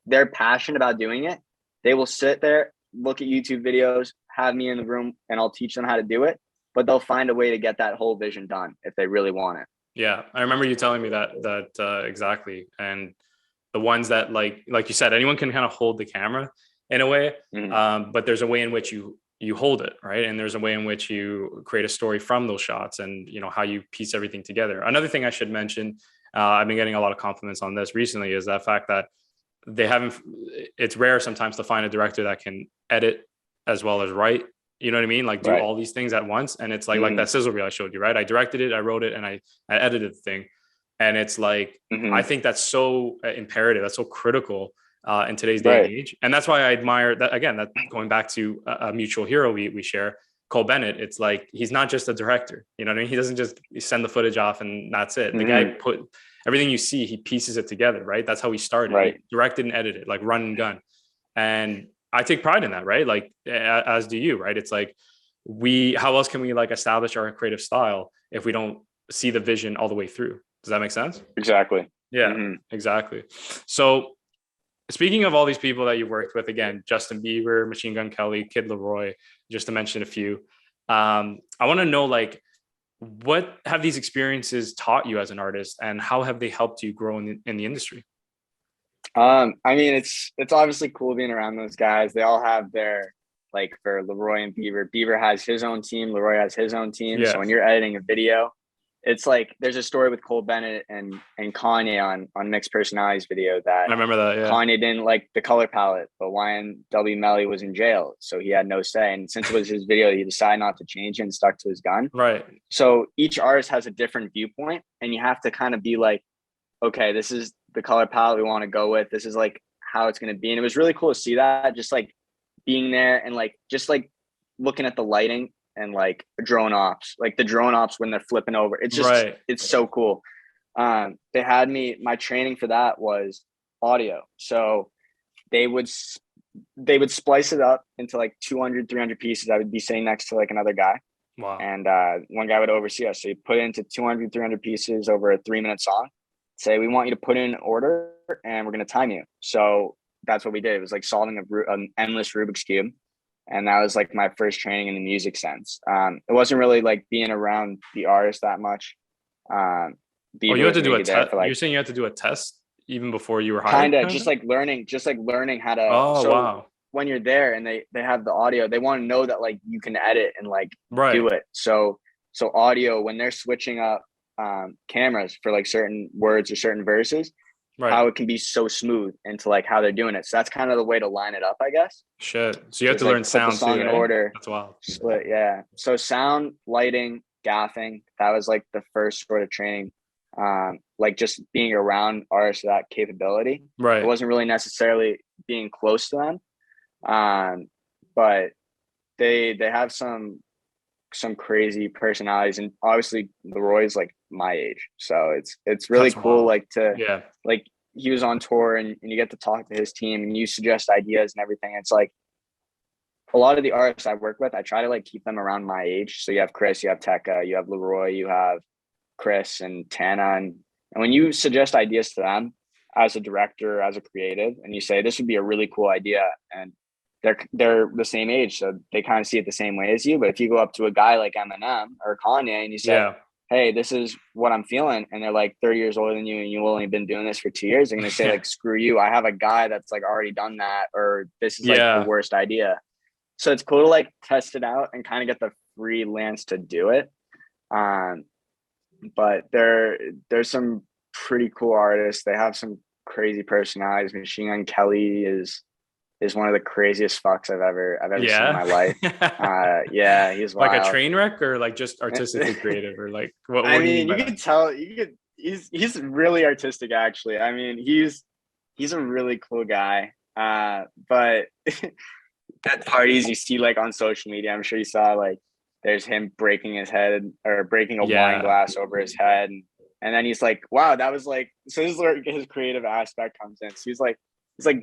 they're passionate about doing it, they will sit there, look at YouTube videos, have me in the room, and I'll teach them how to do it. But they'll find a way to get that whole vision done if they really want it. Yeah, I remember you telling me that exactly. And the ones that like you said, anyone can kind of hold the camera in a way, but there's a way in which you hold it, right? And there's a way in which you create a story from those shots, and how you piece everything together. Another thing I should mention, I've been getting a lot of compliments on this recently, is that fact that it's rare sometimes to find a director that can edit as well as write, you know what I mean? Like do all these things at once. And it's like that sizzle reel I showed you, right? I directed it, I wrote it, and I edited the thing. And it's like, I think that's so imperative. That's so critical in today's day and age. And that's why I admire that. Again, that going back to a mutual hero we share, Cole Bennett. It's like, he's not just a director, you know what I mean? He doesn't just send the footage off and that's it. The guy put everything you see, he pieces it together, right? That's how he started. Right. He directed and edited, like run and gun. And I take pride in that, right? Like, as do you, right? It's like, how else can we like establish our creative style if we don't see the vision all the way through? Does that make sense? Exactly. Yeah, exactly. So speaking of all these people that you've worked with, again, Justin Bieber, Machine Gun Kelly, Kid LAROI, just to mention a few, I want to know, like, what have these experiences taught you as an artist, and how have they helped you grow in the industry? I mean, it's obviously cool being around those guys. They all have their, like, for LAROI and Bieber has his own team, LAROI has his own team. Yeah. So when you're editing a video, it's like there's a story with Cole Bennett and Kanye on Mixed Personalities video that I remember that. Yeah. Kanye didn't like the color palette, but YNW Melly was in jail, so he had no say. And since it was his video, he decided not to change it and stuck to his gun. Right. So each artist has a different viewpoint, and you have to kind of be like, okay, this is the color palette we want to go with. This is like how it's going to be. And it was really cool to see that, just like being there and like just like looking at the lighting and like drone ops, like the drone ops when they're flipping over. It's just, it's so cool. They had my training for that was audio. So they would splice it up into like 200, 300 pieces. I would be sitting next to like another guy. Wow. And one guy would oversee us. So you put it into 200, 300 pieces over a 3-minute song. Say, we want you to put in an order and we're going to time you. So that's what we did. It was like solving an endless Rubik's Cube. And that was like my first training in the music sense. It wasn't really like being around the artist that much. You had to do a test. You're saying you had to do a test even before you were hired? Kind of just like learning how to. Oh, wow. When you're there and they have the audio, they want to know that like you can edit and like do it. So audio, when they're switching up cameras for like certain words or certain verses, how it can be so smooth into like how they're doing it. So that's kind of the way to line it up, I guess. Shit. So you have to learn sound too, in order. That's wild. Split, yeah. So sound, lighting, gaffing, that was like the first sort of training. Like just being around artists of that capability. Right. It wasn't really necessarily being close to them. But they have some crazy personalities, and obviously LAROI's like my age, so it's really cool. Wild. Like to like he was on tour and you get to talk to his team and you suggest ideas and everything. It's like a lot of the artists I work with, I try to like keep them around my age. So you have Chris, you have Tecca, you have LAROI, you have Chris and Tana, and when you suggest ideas to them as a director, as a creative, and you say this would be a really cool idea, and they're the same age, so they kind of see it the same way as you. But if you go up to a guy like Eminem or Kanye and you say, hey, this is what I'm feeling, and they're like 30 years older than you and you've only been doing this for 2 years, they're going to say like, screw you, I have a guy that's like already done that, or this is like the worst idea. so it's cool to like test it out and kind of get the freelance to do it. But there's some pretty cool artists. They have some crazy personalities. Machine Gun Kelly is one of the craziest fucks I've ever seen in my life. Yeah, he's wild. Like a train wreck, or like just artistically creative, or like what I do you mean, mean you by could tell he's really artistic actually. I mean, he's a really cool guy. But at parties you see like on social media, I'm sure you saw like there's him breaking his head or breaking a wine glass over his head, and then he's like, wow, that was like, so this is where his creative aspect comes in. So he's like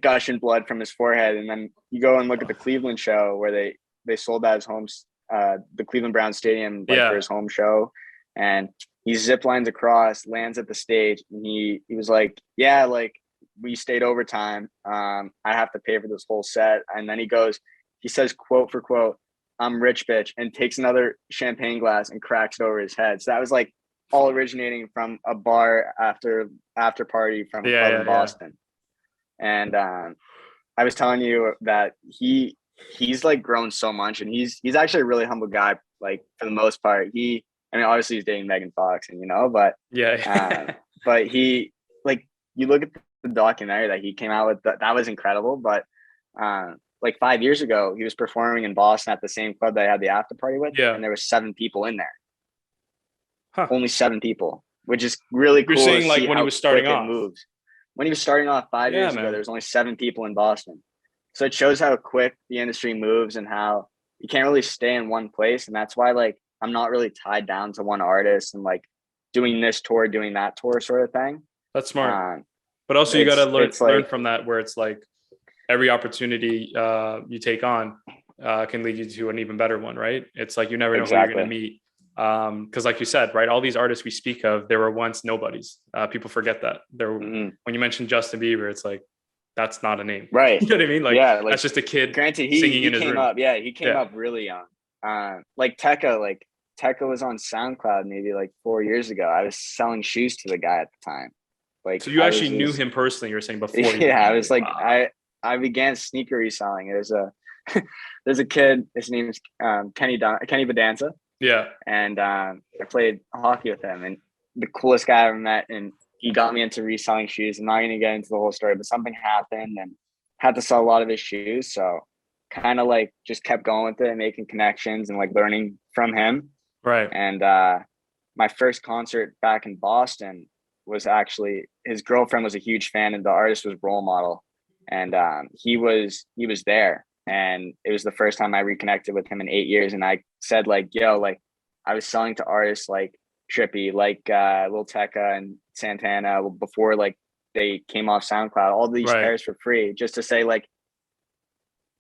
gushing blood from his forehead, and then you go and look at the Cleveland show where they sold out his home, the Cleveland Browns stadium for his home show, and he zip lines across, lands at the stage, and he was like, yeah, like we stayed overtime. I have to pay for this whole set. And then he says quote for quote, "I'm rich, bitch," and takes another champagne glass and cracks it over his head. So that was like all originating from a bar after party from a club in Boston. And I was telling you that he's like grown so much, and he's actually a really humble guy, like for the most part. I mean, obviously he's dating Megan Fox, and but but he, like, you look at the documentary that he came out with, that was incredible. But like 5 years ago, he was performing in Boston at the same club that I had the after party with, and there was 7 people in there. Only 7 people, which is really cool. You're saying like when he was starting off? Moves. When he was starting off 5 years ago, there was only 7 people in Boston. So it shows how quick the industry moves and how you can't really stay in one place. And that's why, like, I'm not really tied down to one artist and like doing this tour, doing that tour sort of thing. That's smart. But also you got to learn from that, where it's like every opportunity you take on can lead you to an even better one, right? It's like you never know who you're going to meet. Because like you said, right, all these artists we speak of, they were once nobodies. People forget that. When you mention Justin Bieber, it's like, that's not a name, right? You know what I mean? Like, like, that's just a kid. Granted, singing in his room. He came up really young. Like Tekka was on SoundCloud maybe like 4 years ago. I was selling shoes to the guy at the time. Like, so you actually knew him personally? You were saying before? I was like, I began sneaker reselling. There's a kid. His name is Kenny Bedanza. Yeah. And I played hockey with him, and the coolest guy I ever met. And he got me into reselling shoes. I'm not going to get into the whole story, but something happened and had to sell a lot of his shoes. So kind of like just kept going with it, making connections and like learning from him. Right. And my first concert back in Boston was actually, his girlfriend was a huge fan, and the artist was Role Model. And he was there. And it was the first time I reconnected with him in 8 years. And I said, like, yo, like, I was selling to artists like Trippy, like Lil Tecca and Santana before like they came off SoundCloud, all these pairs for free, just to say, like,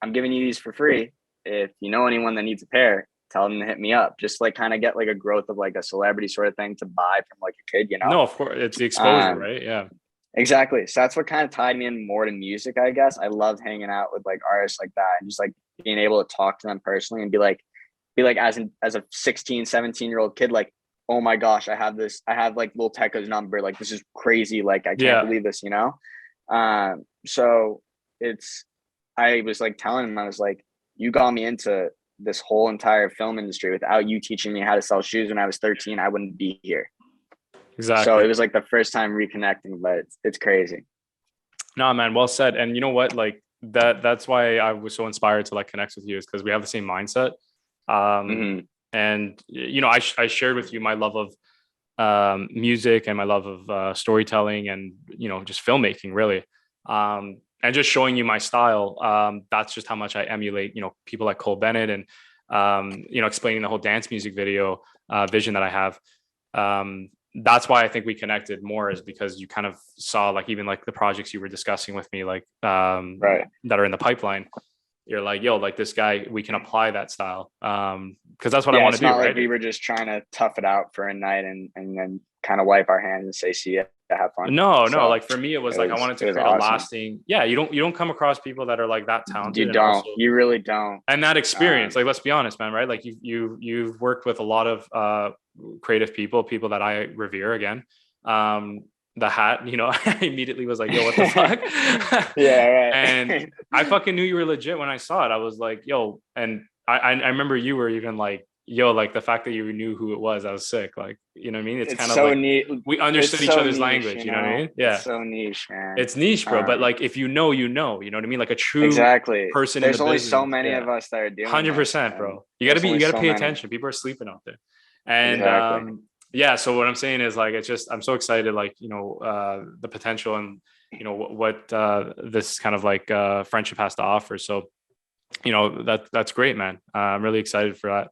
I'm giving you these for free. If you know anyone that needs a pair, tell them to hit me up. Just like kind of get like a growth of like a celebrity sort of thing to buy from like a kid, you know? No, of course. It's the exposure, right? Yeah. Exactly. So that's what kind of tied me in more to music, I guess. I loved hanging out with like artists like that, and just like being able to talk to them personally and be like as a 16, 17-year-old kid, like, oh my gosh, I have like Lil Tecca's number. Like, this is crazy. Like, I can't believe this, you know? So I was like telling him, I was like, you got me into this whole entire film industry. Without you teaching me how to sell shoes when I was 13, I wouldn't be here. Exactly. So it was like the first time reconnecting, but it's crazy. No, man, well said. And you know what? Like that's why I was so inspired to like connect with you, is because we have the same mindset. And, you know, I shared with you my love of music and my love of storytelling and, you know, just filmmaking really. And just showing you my style. That's just how much I emulate, you know, people like Cole Bennett and, you know, explaining the whole dance music video vision that I have. That's why I think we connected more, is because you kind of saw like even like the projects you were discussing with me, like that are in the pipeline. You're like, yo, like this guy, we can apply that style. Because that's what I want to do. It's not right? like we were just trying to tough it out for a night and then kind of wipe our hands and say, see ya, have fun. No, like for me, it was like, I wanted to create a lasting, you don't come across people that are like that talented. You really don't. And that experience, like, let's be honest, man, right? Like you've worked with a lot of creative people that I revere again. the hat, you know, I immediately was like, yo, what the fuck? Yeah, right. And I fucking knew you were legit when I saw it. I was like, yo, and I remember you were even like, yo, like the fact that you knew who it was, I was sick. Like, you know what I mean? It's kind of so like neat. we understood It's each so other's niche, language, you know what I mean? Yeah. It's so niche, man. It's niche, bro. But like if you know, you know what I mean? Like a true exactly person there's in the only business. so many Yeah. of us that are doing 100%, bro. You gotta pay attention. People are sleeping out there. And exactly. yeah, so what I'm saying is like it's just I'm so excited, like, you know, the potential and you know what this kind of like friendship has to offer. So, you know, that's great, man. I'm really excited for that.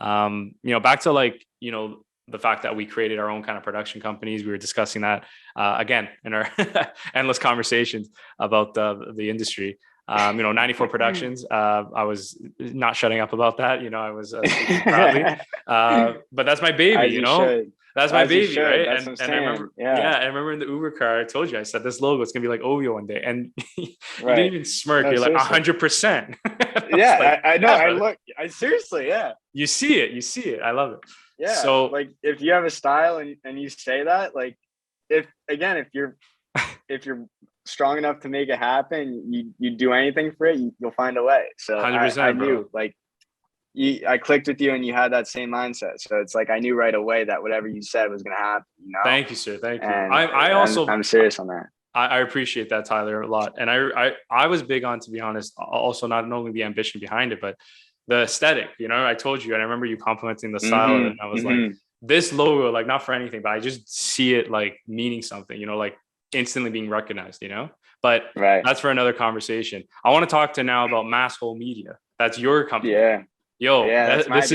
You know, back to like, you know, the fact that we created our own kind of production companies. We were discussing that again in our endless conversations about the industry. You know, 94 Productions. I was not shutting up about that. You know, I was speaking proudly. But that's my baby. As you know, should. that's my As you baby, should. right? That's what I'm And I saying. remember, Yeah. I remember in the Uber car, I told you, I said this logo is gonna be like OVO one day, and you Right. didn't even smirk. No, You're like seriously. 100%. Yeah, like, I know. yeah, I brother. look. I seriously, yeah. You see it. I love it. Yeah. So like if you have a style and you say that, like if you're strong enough to make it happen, you do anything for it, you'll find a way. So 100%, I bro. knew like I clicked with you and you had that same mindset. So it's like I knew right away that whatever you said was gonna happen, you know? Thank you, sir. Thank you. And I also I'm serious on that. I appreciate that, Tyler, a lot. And I was big on, to be honest, also not only the ambition behind it, but the aesthetic. You know, I told you, and I remember you complimenting the style, and I was like, this logo, like not for anything, but I just see it like meaning something, you know, like instantly being recognized, you know. But right. That's for another conversation. I want to talk to now about MASSHOLE Media. That's your company. Yeah. Yo, yeah, this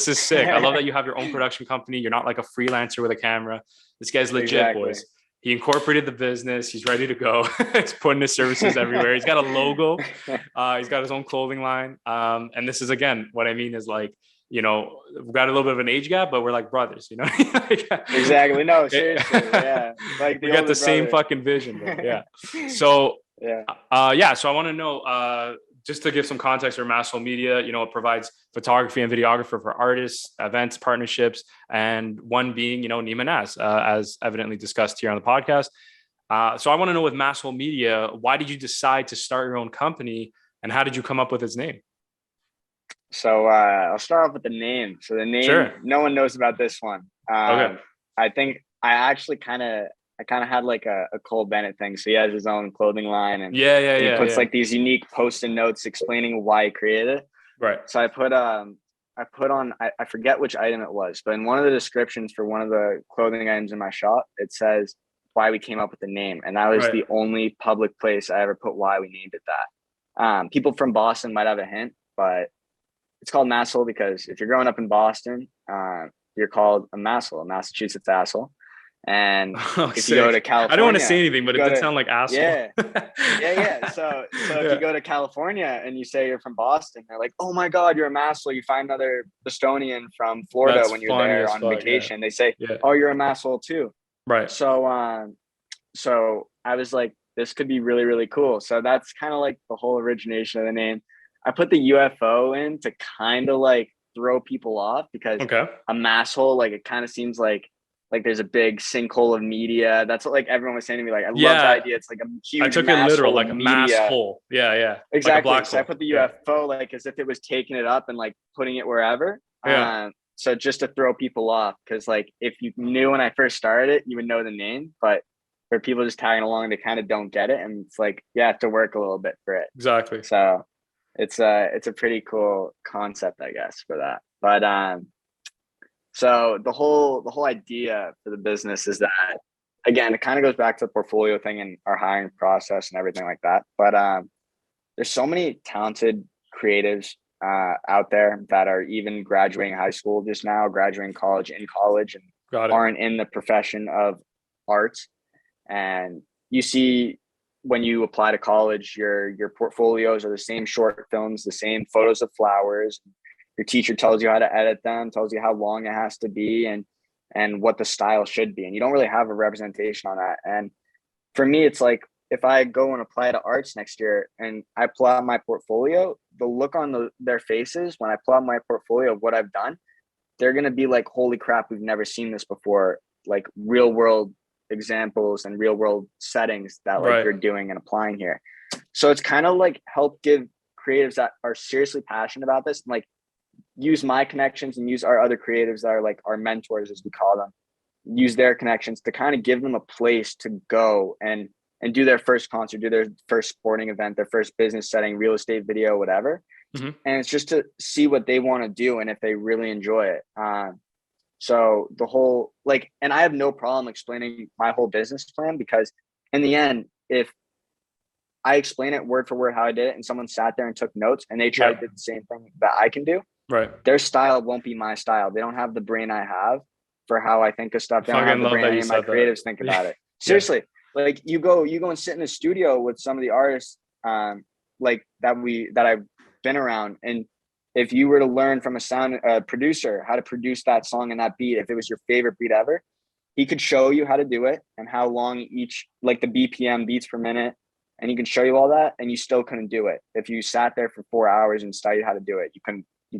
is sick. I love that you have your own production company. You're not like a freelancer with a camera. This guy's legit, exactly. boys. He incorporated the business. He's ready to go. He's putting his services everywhere. He's got a logo. He's got his own clothing line. And this is, again, what I mean is like, you know, we've got a little bit of an age gap, but we're like brothers, you know? Exactly. No, seriously. Yeah. Like we got the same fucking vision, bro. Yeah. So, yeah. So I want to know, just to give some context for MASSHOLE Media, you know, it provides photography and videographer for artists, events, partnerships, and one being, you know, Nima Naz, as evidently discussed here on the podcast. So I want to know with MASSHOLE Media, why did you decide to start your own company and how did you come up with its name? So I'll start off with the name. So the name, sure. No one knows about this one. Okay. I think I actually kind of had like a Cole Bennett thing. So he has his own clothing line and he puts like these unique post-it notes explaining why he created it. Right. So I put on, I forget which item it was, but in one of the descriptions for one of the clothing items in my shop, it says why we came up with the name. And that was the only public place I ever put why we named it that. People from Boston might have a hint, but it's called MASSHOLE because if you're growing up in Boston, you're called a MASSHOLE, a Massachusetts asshole. And if you go to California, I don't want to say anything, but it did sound like asshole. Yeah. So if you go to California and you say you're from Boston, they're like, "Oh my God, you're a MASSHOLE." You find another Bostonian from Florida when you're there on vacation. They say, "Oh, you're a MASSHOLE too." Right. So, so I was like, this could be really, really cool. So that's kind of like the whole origination of the name. I put the UFO in to kind of like throw people off because a MASSHOLE, like it kind of seems like there's a big sinkhole of media. That's what like everyone was saying to me. Like, I love the idea. It's like a huge. I took it literal, like a mass hole. Yeah. Exactly. Like so I put the UFO like as if it was taking it up and like putting it wherever. Yeah. So just to throw people off, because like if you knew when I first started it, you would know the name. But for people just tagging along, they kind of don't get it, and it's like you have to work a little bit for it. Exactly. So it's a pretty cool concept, I guess, for that. But so the whole idea for the business is that, again, it kind of goes back to the portfolio thing and our hiring process and everything like that. But there's so many talented creatives out there that are even graduating high school just now, graduating college, and aren't in the profession of arts. And you see when you apply to college, your portfolios are the same short films, the same photos of flowers. Your teacher tells you how to edit them, tells you how long it has to be and what the style should be. And you don't really have a representation on that. And for me, it's like, if I go and apply to arts next year and I pull out my portfolio, the look on their faces when I pull out my portfolio of what I've done, they're going to be like, holy crap, we've never seen this before. Like real world, like, you know, work. And it's like, that's what I want to examples and real world settings that like Right. you're doing and applying here. So it's kind of like help give creatives that are seriously passionate about this and like use my connections and use our other creatives that are like our mentors, as we call them, use their connections to kind of give them a place to go and do their first concert, do their first sporting event, their first business setting, real estate video, whatever. Mm-hmm. And it's just to see what they want to do and if they really enjoy it. So the whole like, and I have no problem explaining my whole business plan, because in the end, if I explain it word for word how I did it and someone sat there and took notes and they tried to do the same thing that I can do, Right. their style won't be my style. They don't have the brain I have for how I think of stuff. They don't have the brain any of my creatives think about it. Seriously, like you go and sit in a studio with some of the artists like that I've been around, and if you were to learn from a sound producer how to produce that song and that beat, if it was your favorite beat ever, he could show you how to do it and how long each, like the BPM, beats per minute, and he can show you all that, and you still couldn't do it. If you sat there for 4 hours and studied how to do it, you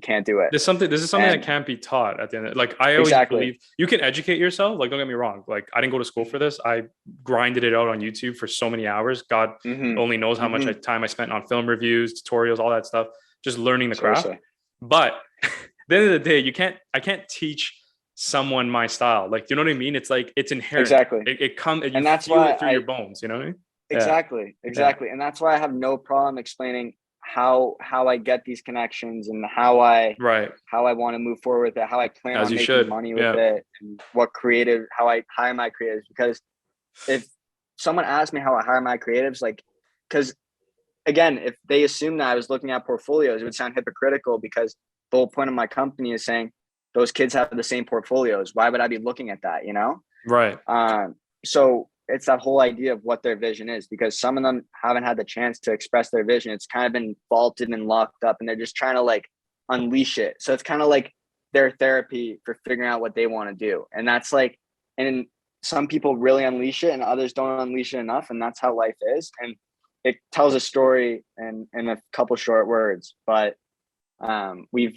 can't do it. This is something that can't be taught at the end of it. Like I always believe you can educate yourself. Like, don't get me wrong. Like I didn't go to school for this. I grinded it out on YouTube for so many hours. God only knows how much time I spent on film reviews, tutorials, all that stuff, just learning the craft. But at the end of the day, I can't teach someone my style. Like, you know what I mean? It's like, it's inherent. Exactly. It comes, and you that's feel why it through your bones, you know what I mean? Exactly. And that's why I have no problem explaining how I get these connections and how I want to move forward with it, how I plan on making money with it, and how I hire my creatives. Because if someone asked me how I hire my creatives, like, because again, if they assume that I was looking at portfolios, it would sound hypocritical, because the whole point of my company is saying those kids have the same portfolios. Why would I be looking at that, you know? Right. So it's that whole idea of what their vision is, because some of them haven't had the chance to express their vision. It's kind of been vaulted and locked up, and they're just trying to like unleash it. So it's kind of like their therapy for figuring out what they want to do. And that's like, and some people really unleash it and others don't unleash it enough. And that's how life is. And it tells a story in a couple short words, but we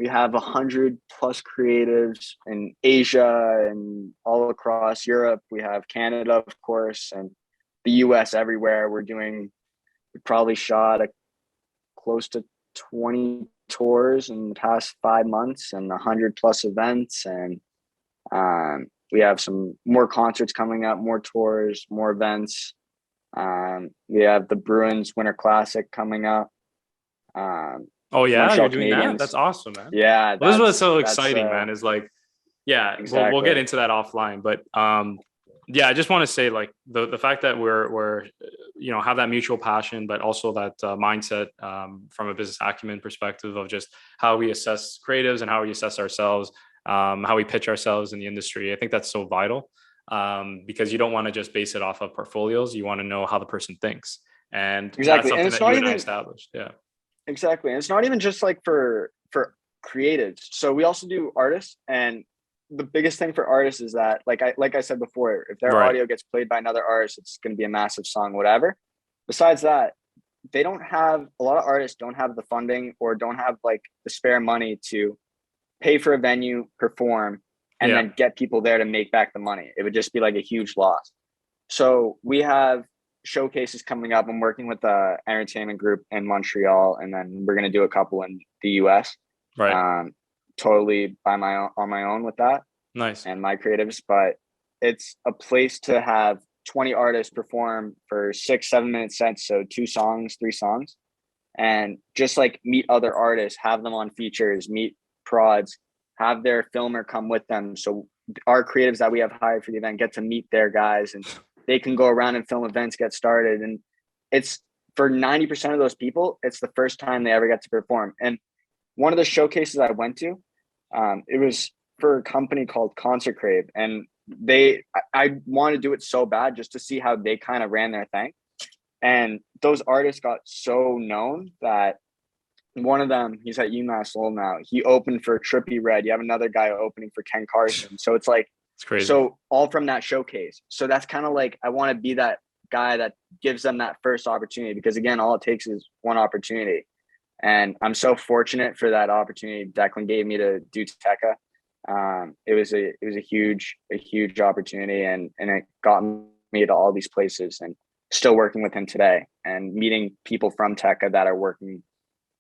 have 100 plus creatives in Asia and all across Europe. We have Canada, of course, and the US everywhere. We probably shot close to 20 tours in the past 5 months and 100 plus events. And we have some more concerts coming up, more tours, more events. We have the Bruins Winter Classic coming up. Oh yeah, Montreal you're doing Canadiens. that? That's awesome, man. Yeah, this is what's so exciting, man. Is like, exactly. we'll get into that offline, but I just want to say, like, the fact that we're have that mutual passion, but also that mindset from a business acumen perspective of just how we assess creatives and how we assess ourselves, how we pitch ourselves in the industry. I think that's so vital, because you don't want to just base it off of portfolios. You want to know how the person thinks, and that's something that you and I established. Yeah. Exactly. And it's not even just like for creatives. So we also do artists, and the biggest thing for artists is that, like I said before, if their audio gets played by another artist, it's going to be a massive song, whatever. Besides that, a lot of artists don't have the funding or don't have like the spare money to pay for a venue, perform, and then get people there to make back the money. It would just be like a huge loss. So we have showcases coming up. I'm working with a entertainment group in Montreal, and then we're going to do a couple in the US. Totally on my own with that. Nice. And my creatives, but it's a place to have 20 artists perform for 6-7 minute sets, so 2 songs, 3 songs, and just like meet other artists, have them on features, meet prods, have their filmer come with them, so our creatives that we have hired for the event get to meet their guys, and they can go around and film events, get started. And it's for 90% of those people, it's the first time they ever get to perform. And one of the showcases I went to, it was for a company called Concert Crave. And I want to do it so bad just to see how they kind of ran their thing. And those artists got so known that one of them, he's at MASSHOLE now, he opened for Trippie Redd. You have another guy opening for Ken Carson. So it's like, it's crazy. So all from that showcase. So that's kind of like, I want to be that guy that gives them that first opportunity, because again, all it takes is one opportunity. And I'm so fortunate for that opportunity Declan gave me to do Teca. it was a huge opportunity, and it got me to all these places, and still working with him today and meeting people from Tekka that are working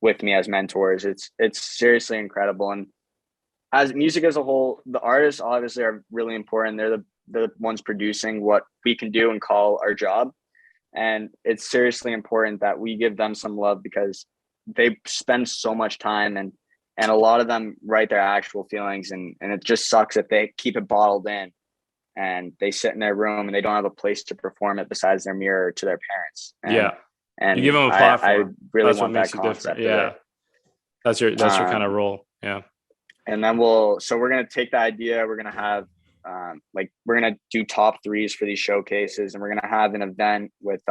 with me as mentors. It's seriously incredible. And as music as a whole, the artists obviously are really important. They're the ones producing what we can do and call our job. And it's seriously important that we give them some love, because they spend so much time, and a lot of them write their actual feelings, and it just sucks if they keep it bottled in and they sit in their room and they don't have a place to perform it besides their mirror to their parents. And you give them a platform. I really That's want what makes that you concept. different. That's your kind of role. Yeah. And then we're going to take the idea. We're going to have, we're going to do top threes for these showcases, and we're going to have an event with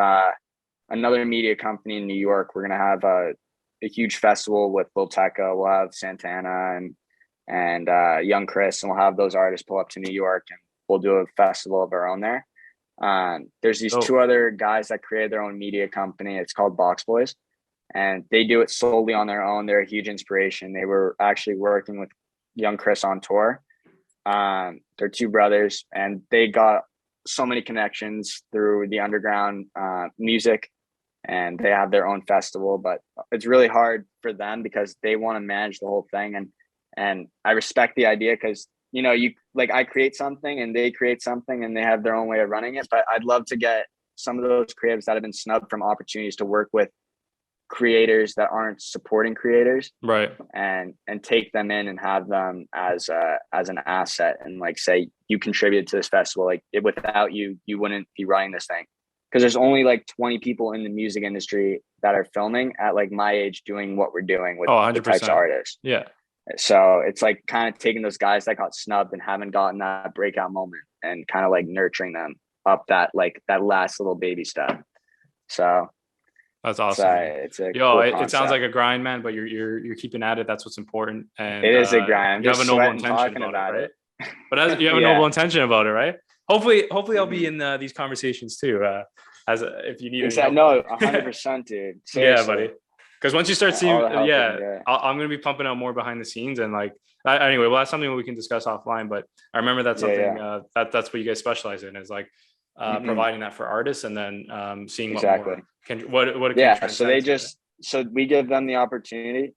another media company in New York. We're going to have a huge festival with Lil Tecca. We'll have Santana and Young Chris, and we'll have those artists pull up to New York, and we'll do a festival of our own there. There's these two other guys that created their own media company. It's called Box Boys, and they do it solely on their own. They're a huge inspiration. They were actually working with Young Chris on tour. They're two brothers, and they got so many connections through the underground music, and they have their own festival. But it's really hard for them because they want to manage the whole thing. And I respect the idea, because I create something and they create something and they have their own way of running it. But I'd love to get some of those creatives that have been snubbed from opportunities to work with creators that aren't supporting creators, right, and take them in and have them as an asset, and say, you contributed to this festival. Without you wouldn't be running this thing, because there's only 20 people in the music industry that are filming at my age doing what we're doing with the types of artists. Yeah. So it's kind of taking those guys that got snubbed and haven't gotten that breakout moment, and kind of nurturing them up that last little baby step. So that's awesome. It's a cool it sounds like a grind, man, but you're keeping at it. That's what's important. And it is a grind. You have a noble intention about it, right? But you have a noble intention about it, right? Hopefully I'll be in these conversations too. If you need exactly. No, 100%, dude. Seriously. Yeah, buddy. Because once you start seeing, I'm going to be pumping out more behind the scenes, and anyway, well, that's something we can discuss offline. But I remember that's something that's what you guys specialize in, is providing that for artists, and then seeing exactly what it can so we give them the opportunity.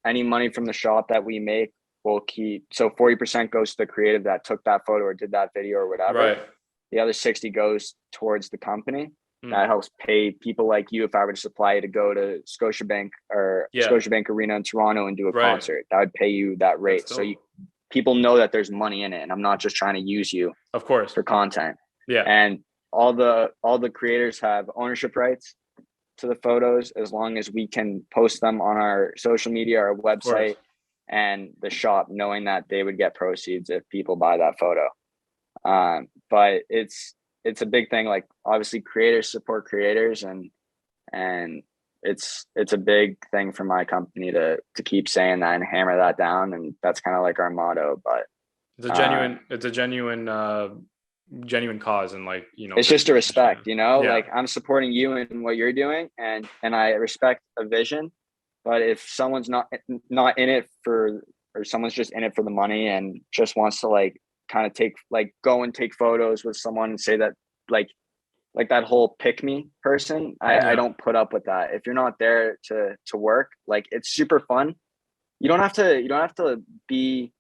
Any money from the shop that we make, we'll keep. So 40% goes to the creative that took that photo or did that video or whatever. Right. The other 60 goes towards the company. That helps pay people like you. If I were to supply you to go to Scotiabank Arena in Toronto and do a concert, that would pay you that rate. So people know that there's money in it, and I'm not just trying to use you, of course, for content. Yeah. And all the creators have ownership rights to the photos, as long as we can post them on our social media, our website, and the shop, knowing that they would get proceeds if people buy that photo. But it's a big thing. Obviously creators support creators, and it's a big thing for my company to keep saying that and hammer that down. And that's kind of our motto. But it's a genuine cause, and it's just a respect, I'm supporting you and what you're doing, and I respect a vision. But if someone's not in it or someone's just in it for the money and just wants to kind of go and take photos with someone and say that that whole pick me person, I don't put up with that. If you're not there to work, it's super fun. You don't have to be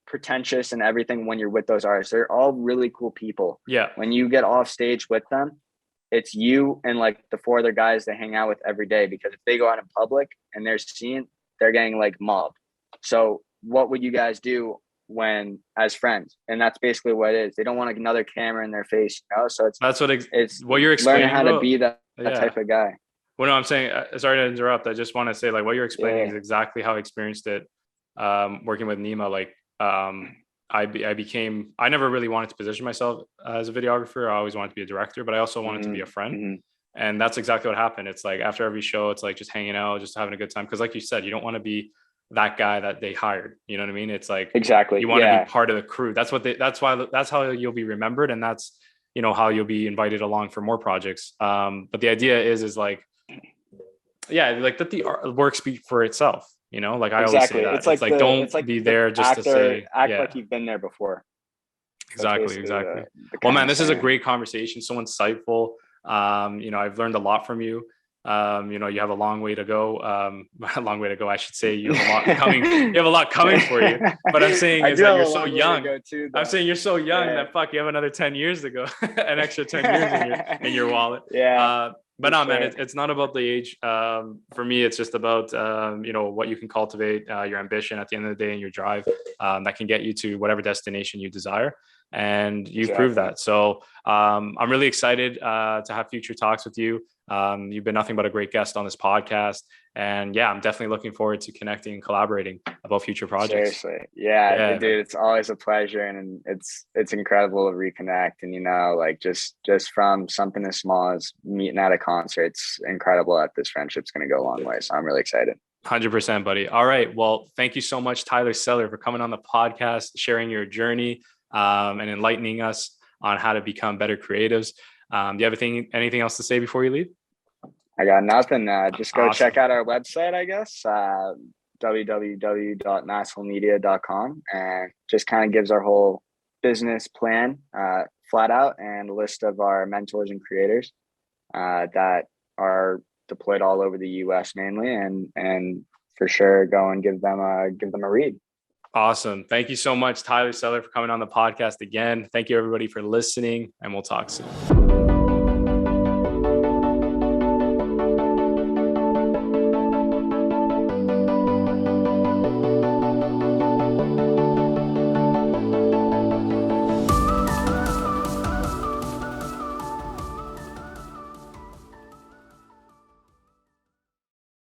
pretentious and everything when you're with those artists. They're all really cool people. Yeah. When you get off stage with them, it's you and the four other guys they hang out with every day, because if they go out in public and they're seen, they're getting mobbed. So what would you guys do when as friends? And that's basically what it is. They don't want another camera in their face, So it's what you're explaining, learning how to be that type of guy. Well, no, I'm saying, sorry to interrupt. I just want to say what you're explaining is exactly how I experienced it working with Nima. I never really wanted to position myself as a videographer. I always wanted to be a director, but I also wanted to be a friend. Mm-hmm. And that's exactly what happened. It's after every show, it's just hanging out, just having a good time. Cause like you said, you don't want to be that guy that they hired. You know what I mean? It's exactly, you want to be part of the crew. That's how you'll be remembered. And that's, how you'll be invited along for more projects. But the idea is yeah, like that the work speak for itself. You know, like I always say that. It's like don't be there just to say, act yeah. like you've been there before. Exactly. Well, man, this is a great conversation. So insightful. You know, I've learned a lot from you. You know, you have a long way to go. A long way to go, I should say. You have a lot coming. You have a lot coming for you. But I'm saying is that you're so young. I'm saying you're so young that fuck, you have another 10 years to go, an extra 10 years in your wallet. Yeah. But no, man, it's not about the age. For me, it's just about, you know, what you can cultivate, your ambition at the end of the day and your drive that can get you to whatever destination you desire. And you've proved that. So I'm really excited to have future talks with you. You've been nothing but a great guest on this podcast. And yeah, I'm definitely looking forward to connecting and collaborating about future projects. Seriously. Yeah, dude, it's always a pleasure. And it's incredible to reconnect. And, you know, like just from something as small as meeting at a concert, it's incredible that this friendship's going to go a long way. So I'm really excited. 100%, buddy. All right. Well, thank you so much, Tyler Seller, for coming on the podcast, sharing your journey and enlightening us on how to become better creatives. Do you have anything else to say before you leave? I got nothing. Just go Awesome. check out our website, I guess, www.massholemedia.com, and just kind of gives our whole business plan flat out and a list of our mentors and creators that are deployed all over the US mainly, and for sure go and give them a read. Awesome. Thank you so much, Tyler Seller, for coming on the podcast again. Thank you, everybody, for listening, and we'll talk soon.